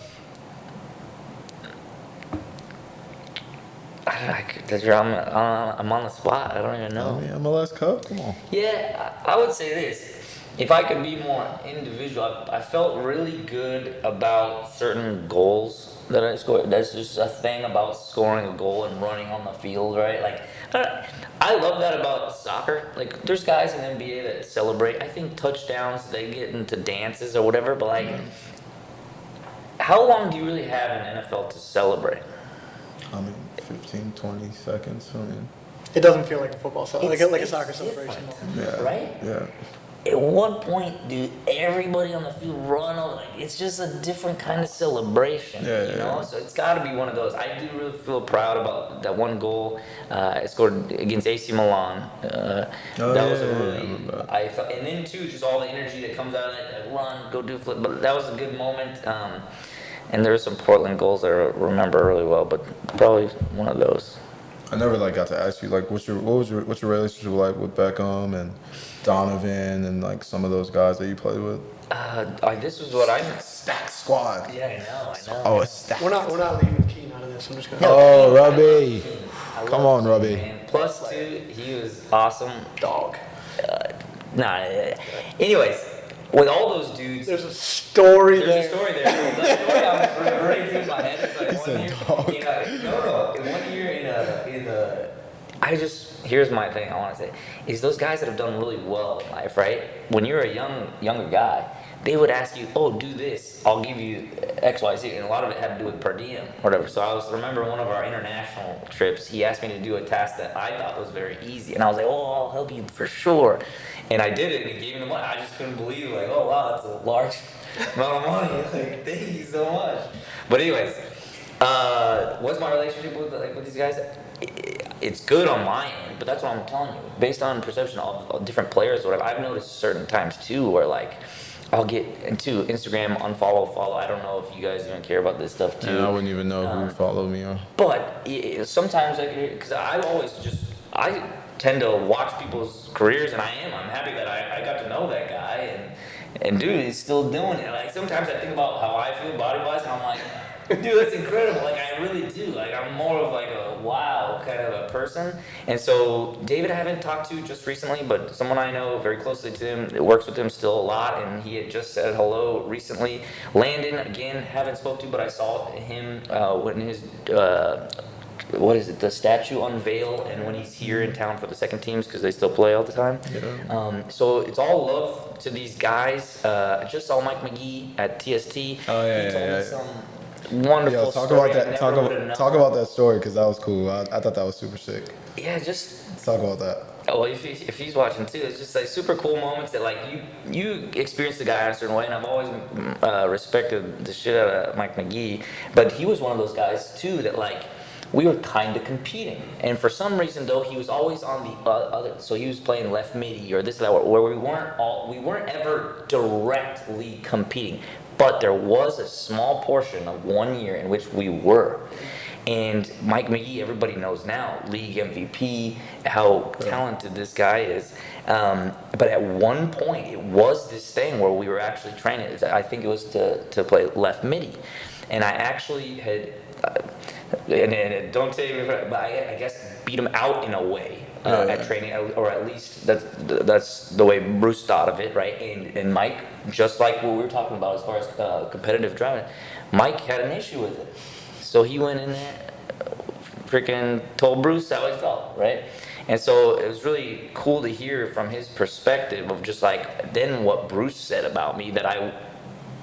I'm on the spot. I don't even know. I mean, MLS Cup? Come on. Yeah, I would say this. If I could be more individual, I felt really good about certain goals that I scored. That's just a thing about scoring a goal and running on the field, right? Like, I love that about soccer. Like, there's guys in the NBA that celebrate. I think touchdowns, they get into dances or whatever, but like, how long do you really have in NFL to celebrate? I mean, 15, 20 seconds. I mean, It doesn't feel like a football celebration, like a It's soccer different, celebration. yeah. right? Yeah. At one point, dude, everybody on the field run over. Like, it's just a different kind of celebration, Yeah, you know? yeah. So it's got to be one of those. I do really feel proud about that one goal I scored against AC Milan. That was a really, I remember that. I felt, and then too, just all the energy that comes out of it, like run, go do flip. But that was a good moment. And there were some Portland goals I remember really well, but probably one of those. I never got to ask you what's your relationship like with Beckham and Donovan and like some of those guys that you played with? This was what I. Stack squad. Yeah, I know. Oh, a stack. We're not leaving Keen out of this. I'm just gonna. Oh, Robbie. I Come love on, Robbie. man. Plus two, he was awesome. Dog. Anyways, with all those dudes, There's a story there's there. a story there. The story I'm running through my head is like He one said year. dog. One year in the. Here's my thing I want to say is those guys that have done really well in life, right? When you're a younger guy, they would ask you, "Oh, do this. I'll give you X, Y, Z," and a lot of it had to do with per diem, or whatever. So I remember one of our international trips. He asked me to do a task that I thought was very easy, and I was like, "Oh, I'll help you for sure." And I did it, and he gave me the money. I just couldn't believe it. Like, oh wow, that's a large amount of money. Like, thank you so much. But anyways, what's my relationship with these guys? It's good on my end, but that's what I'm telling you. Based on perception of different players, or whatever, I've noticed certain times too, where like I'll get into Instagram, unfollow, follow. I don't know if you guys even care about this stuff too. Yeah, I wouldn't even know who followed me or. But sometimes, because I tend to watch people's careers, and I'm happy that I got to know that guy, and dude, he's still doing it. Like, sometimes I think about how I feel body-wise, and I'm like, dude, that's incredible. Like, I really do. Like, I'm more of like a wow kind of a person. And so David I haven't talked to just recently, but someone I know very closely to him, that works with him still a lot, and he had just said hello recently. Landon, again, haven't spoke to, but I saw him when his what is it, the statue unveil, and when he's here in town for the second teams, because they still play all the time. So it's all love to these guys. I just saw Mike McGee at TST. Oh, yeah, He told yeah, me yeah. some wonderful Yo, talk story. about that. Talk about that story because that was cool. I thought that was super sick. Yeah, just. Let's talk about that. Oh, if he's watching too, it's just like super cool moments that like you experience the guy in a certain way, and I've always respected the shit out of Mike McGee, but he was one of those guys too that like we were kind of competing, and for some reason though he was always on the other, so he was playing left midi or this that where we weren't ever directly competing, but there was a small portion of 1 year in which we were. And Mike McGee, everybody knows now, league MVP, how talented this guy is. But at one point, it was this thing where we were actually training. I think it was to play left midi. And I actually had, and don't take me for it, but I guess beat him out in a way at training, or at least that's the way Bruce thought of it, right? And Mike, just like what we were talking about as far as competitive driving, Mike had an issue with it. So he went in there, freaking told Bruce how he felt, right? And so it was really cool to hear from his perspective of just like then what Bruce said about me that I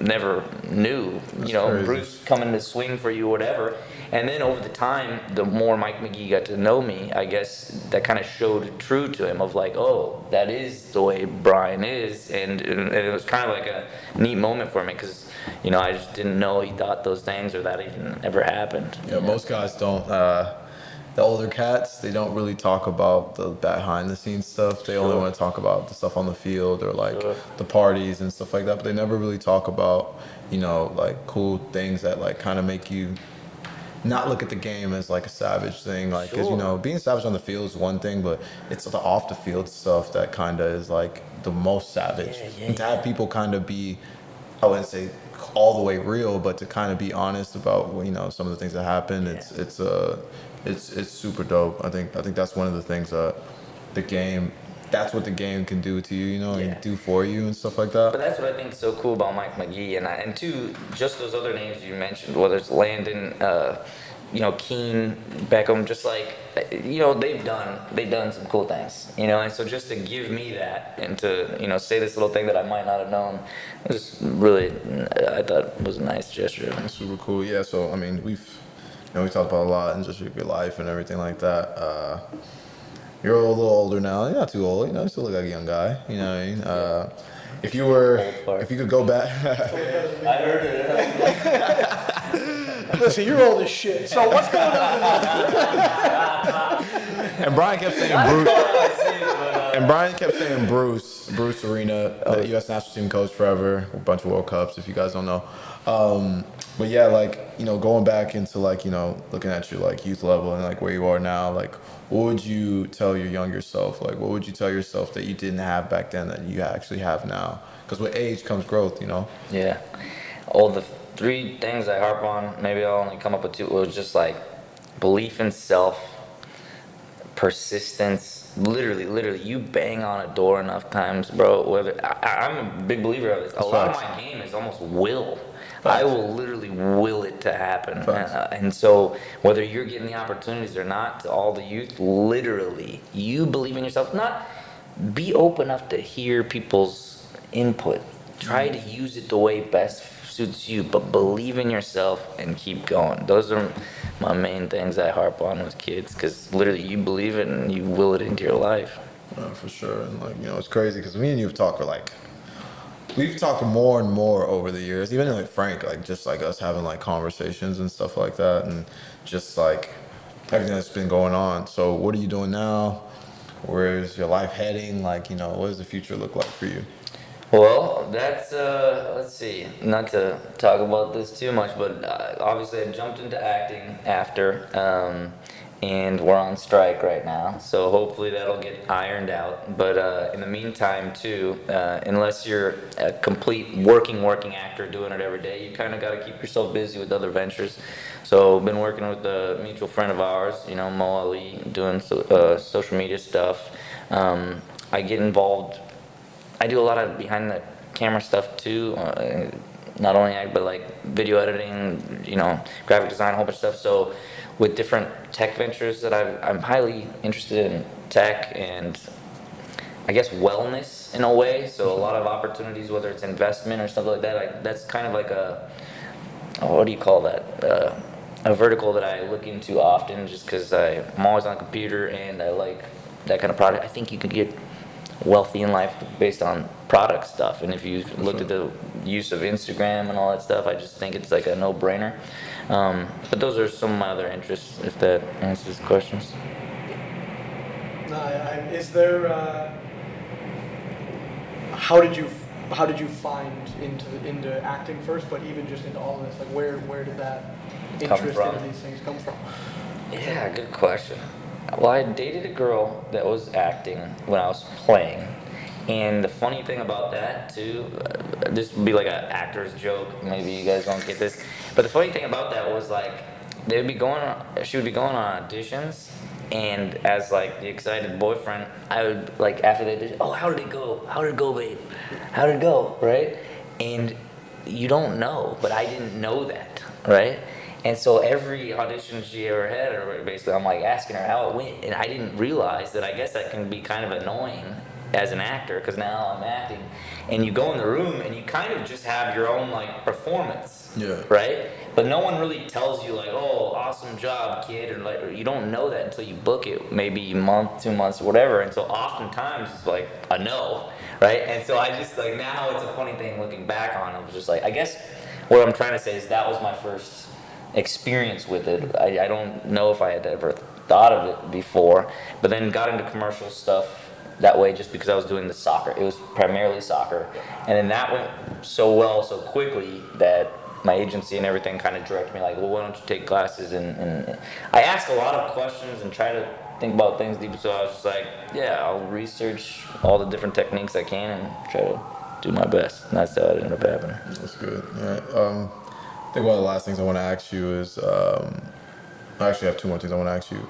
never knew. That's you know, crazy. Bruce coming to swing for you, whatever. And then over the time, the more Mike McGee got to know me, I guess that kind of showed true to him of like, oh, that is the way Bryan is, and it was kind of like a neat moment for me because. You know, I just didn't know he thought those things or that even ever happened. Yeah, most guys don't. The older cats, they don't really talk about the behind the scenes stuff. They only want to talk about the stuff on the field or like the parties and stuff like that. But they never really talk about, you know, like cool things that like kind of make you not look at the game as like a savage thing. Like, because you know, being savage on the field is one thing, but it's the off the field stuff that kind of is like the most savage. And to have people kind of be, I wouldn't say all the way real, but to kind of be honest about, you know, some of the things that happen, it's super dope. I think that's one of the things that the game, that's what the game can do to you, you know, and do for you and stuff like that. But that's what I think is so cool about Mike McGee, and two, just those other names you mentioned, whether it's Landon, you know, Keene, Beckham, just like, you know, they've done some cool things, you know, and so just to give me that and to, you know, say this little thing that I might not have known was really, I thought was a nice gesture. That's super cool. Yeah. So I mean, we talked about a lot and just your life and everything like that. You're a little older now. You're not too old. You know, you still look like a young guy. You know what I mean? If you could go back. I heard it. Listen, you're old as shit. So what's going on? And Bryan kept saying Bruce. And Bryan kept saying Bruce Arena, the U.S. national team coach forever, a bunch of World Cups, if you guys don't know. But yeah, like, you know, going back into like, you know, looking at your like youth level and like where you are now, like, what would you tell your younger self? Like, what would you tell yourself that you didn't have back then that you actually have now? Because with age comes growth, you know? Yeah. All the three things I harp on, maybe I'll only come up with two, was just like belief in self, persistence. Literally, you bang on a door enough times, bro. Whether I'm a big believer of this. A lot of my game is almost will. I will literally will it to happen. And so whether you're getting the opportunities or not, to all the youth, literally, you believe in yourself. Not be open enough to hear people's input. Try to use it the way best suits you, but believe in yourself and keep going. Those are my main things I harp on with kids, because literally you believe it and you will it into your life. For sure. And like, you know, it's crazy because me and you have talked for like, we've talked more and more over the years, even like Frank, like just like us having like conversations and stuff like that, and just like everything that's been going on. So what are you doing now? Where is your life heading? Like, you know, what does the future look like for you? Well, that's, let's see, not to talk about this too much, but obviously I jumped into acting after, and we're on strike right now, so hopefully that'll get ironed out. But in the meantime too, unless you're a complete working actor doing it every day, you kind of got to keep yourself busy with other ventures. So been working with a mutual friend of ours, you know, Mo Ali, doing social media stuff. I get involved, I do a lot of behind the camera stuff too, not only act, but like video editing, graphic design, a whole bunch of stuff. So with different tech ventures that I'm highly interested in tech and I guess wellness in a way. So a lot of opportunities, whether it's investment or stuff like that, that's kind of like what do you call that? A vertical that I look into often just because I'm always on the computer and I like that kind of product. I think you can get wealthy in life based on product stuff. And if you looked at the use of Instagram and all that stuff, I just think it's like a no-brainer. But those are some of my other interests, if that answers the questions. Is there? How did you find into acting first, but even just into all of this? Like where did that interest in these things come from? Yeah, good question. Well, I dated a girl that was acting when I was playing. And the funny thing about that too, this would be like an actor's joke, maybe you guys don't get this, but the funny thing about that was like, she would be going on auditions, and as like the excited boyfriend, I would like after they did, oh, how did it go? How did it go, babe? How did it go, right? And you don't know, but I didn't know that, right? And so every audition she ever had, or basically I'm like asking her how it went, and I didn't realize that I guess that can be kind of annoying as an actor, because now I'm acting, and you go in the room and you kind of just have your own like performance, right? But no one really tells you like, oh, awesome job, kid, or like, or you don't know that until you book it, maybe a month, 2 months, whatever. And so oftentimes it's like a no, right? And so I just like, now it's a funny thing looking back on it. It was just like, I guess what I'm trying to say is that was my first experience with it. I don't know if I had ever thought of it before, but then got into commercial stuff that way just because I was doing the soccer. It was primarily soccer. And then that went so well so quickly that my agency and everything kind of directed me like, well, why don't you take classes? And I asked a lot of questions and try to think about things deep. So I was just like, yeah, I'll research all the different techniques I can and try to do my best. And that's how it ended up happening. That's good. Yeah. I think one of the last things I want to ask you is, I actually have two more things I want to ask you.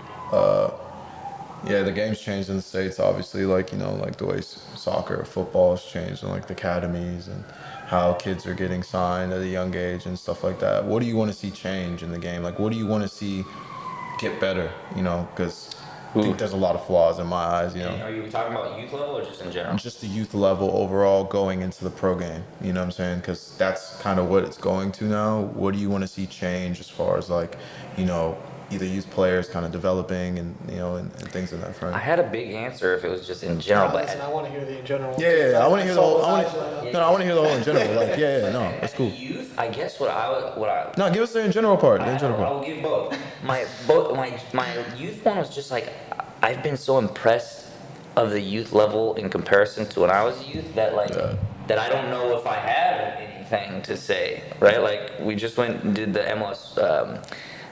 Yeah, the game's changed in the States, obviously, like, like the way soccer, football has changed, and like the academies and how kids are getting signed at a young age and stuff like that. What do you want to see change in the game? Like, what do you want to see get better, because I think there's a lot of flaws in my eyes, Are you talking about youth level or just in general? Just the youth level overall going into the pro game, you know what I'm saying? Because that's kind of what it's going to now. What do you want to see change as far as like, either youth players kind of developing and and things in that front? I had a big answer if it was just in general, but listen, I want to hear the in general. Yeah, I want to hear the whole. I want to hear the whole in general. Like, no, that's cool. Youth, I guess what I No, give us the in general part. I'll give both. My youth one was just like, I've been so impressed of the youth level in comparison to when I was a youth that like that I don't know if I have anything to say, right? Like we just went and did the MLS.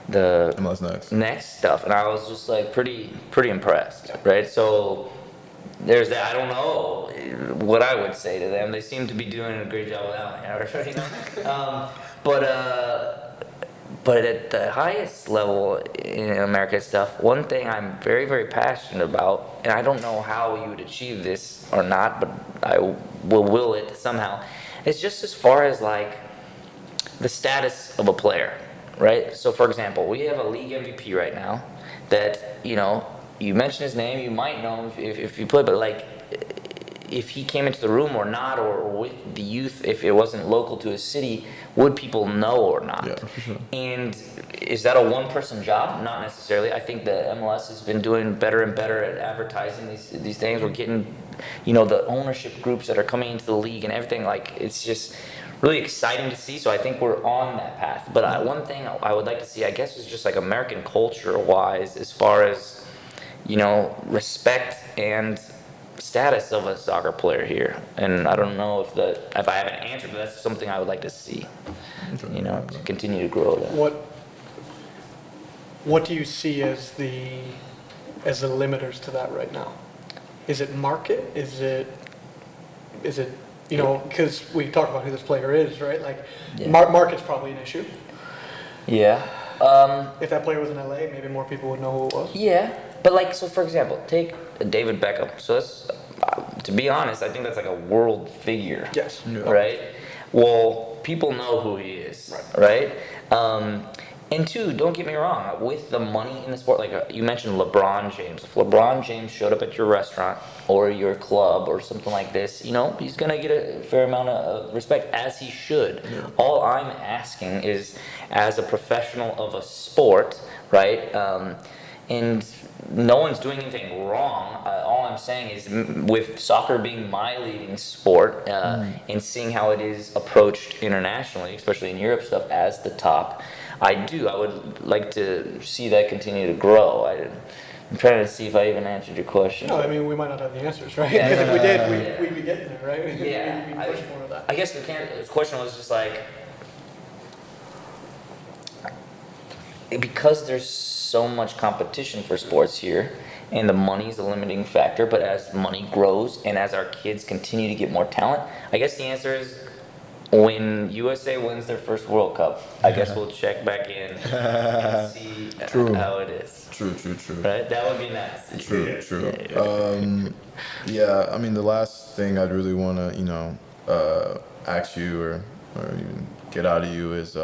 The MLS next stuff, and I was just like pretty impressed, right? So there's that. I don't know what I would say to them. They seem to be doing a great job without me, but at the highest level in America stuff, one thing I'm very, very passionate about, and I don't know how you would achieve this or not, but I will it somehow. It's just as far as like the status of a player. Right? So for example, we have a league MVP right now that, you mention his name, you might know him if you play, but like if he came into the room or not, or with the youth, if it wasn't local to his city, would people know or not? Yeah, for sure. And is that a one-person job? Not necessarily. I think the MLS has been doing better and better at advertising these things. We're getting, the ownership groups that are coming into the league and everything. Like, it's just really exciting to see. So I think we're on that path. But one thing I would like to see, I guess, is just like American culture-wise, as far as, respect and status of a soccer player here. And I don't know if I have an answer, but that's something I would like to see. To continue to grow that. What do you see as the limiters to that right now? Is it market? Is it because we talk about who this player is, right? Like, market's probably an issue. Yeah. If that player was in LA, maybe more people would know who it was. Yeah, but like, so for example, take David Beckham. So that's, to be honest, I think that's like a world figure. Yes. Right? Well, people know who he is, right? And two, don't get me wrong, with the money in the sport, like you mentioned LeBron James. If LeBron James showed up at your restaurant or your club or something like this, he's going to get a fair amount of respect, as he should. Yeah. All I'm asking is, as a professional of a sport, right, and no one's doing anything wrong. All I'm saying is, with soccer being my leading sport, and seeing how it is approached internationally, especially in Europe stuff, as the top, I would like to see that continue to grow. I'm trying to see if I even answered your question. No, I mean, we might not have the answers, right? Because if we did, we'd be getting there, right? Yeah. We'd be pushing more of that. I guess the question was just like, because there's so much competition for sports here, and the money's the limiting factor, but as money grows and as our kids continue to get more talent, I guess the answer is, when USA wins their first World Cup, I guess we'll check back in and see how it is. True. Right? That would be nice. True. Yeah, I mean, the last thing I'd really want to, ask you or even get out of you is,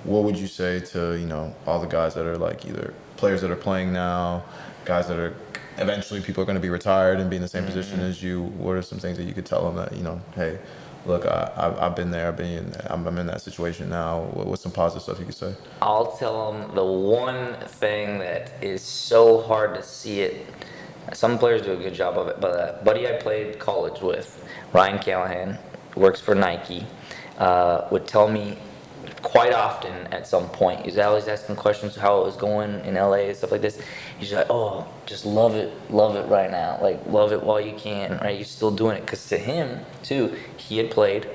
what would you say to, all the guys that are like either players that are playing now, guys that are eventually people are going to be retired and be in the same position as you? What are some things that you could tell them that, hey, look, I've been there, I'm in that situation now. What's some positive stuff you could say? I'll tell them the one thing that is so hard to see it. Some players do a good job of it, but a buddy I played college with, Ryan Callahan, works for Nike, would tell me quite often at some point, he's always asking questions how it was going in LA and stuff like this. He's like, oh, just love it right now, like love it while you can, right? You're still doing it, because to him too, he had played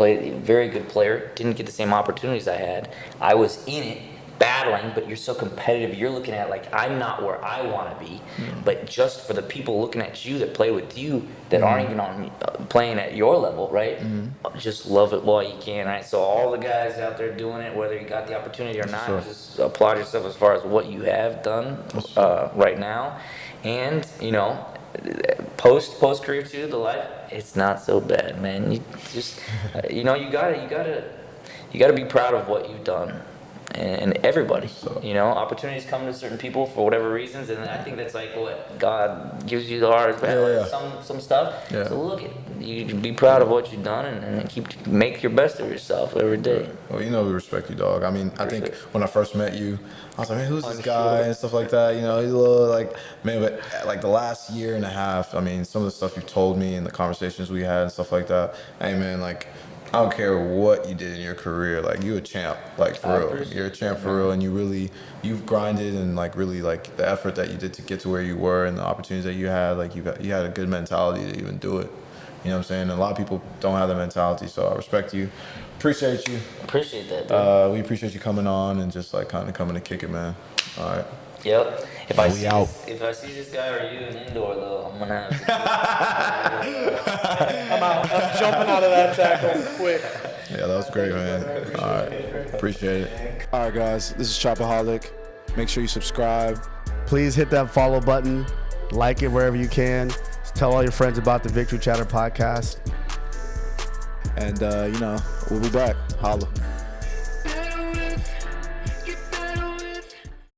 a very good player, didn't get the same opportunities I had. I was in it battling, but you're so competitive, you're looking at like, I'm not where I want to be, but just for the people looking at you that play with you that aren't even on playing at your level, right? Just love it while you can, right? So all the guys out there doing it, whether you got the opportunity or not, just applaud yourself as far as what you have done right now. And post career too, the life, it's not so bad, man. You just you gotta be proud of what you've done. And everybody, opportunities come to certain people for whatever reasons, and I think that's like what God gives you the heart, some stuff. Yeah. So look, you be proud of what you've done, and make your best of yourself every day. Well, we respect you, dog. I mean, I think when I first met you, I was like, man, who's this guy and stuff like that. He's a little like, man, but like the last year and a half, I mean, some of the stuff you told me and the conversations we had and stuff like that. Hey, man, like, I don't care what you did in your career, like you a champ, like for real. You're a champ for real, and you've grinded, and like really like the effort that you did to get to where you were and the opportunities that you had, like you had a good mentality to even do it. You know what I'm saying? And a lot of people don't have that mentality, so I respect you, appreciate you. Appreciate that, dude. We appreciate you coming on and just like kind of coming to kick it, man. All right. Yep. If I see this guy or you in indoor though, I'm gonna have to I'm out. I'm jumping out of that tackle quick. Yeah, that was great, man. All right. Appreciate it. All right, guys. This is Chopaholic. Make sure you subscribe. Please hit that follow button. Like it wherever you can. Tell all your friends about the Victory Chatter podcast. And, we'll be back. Holla.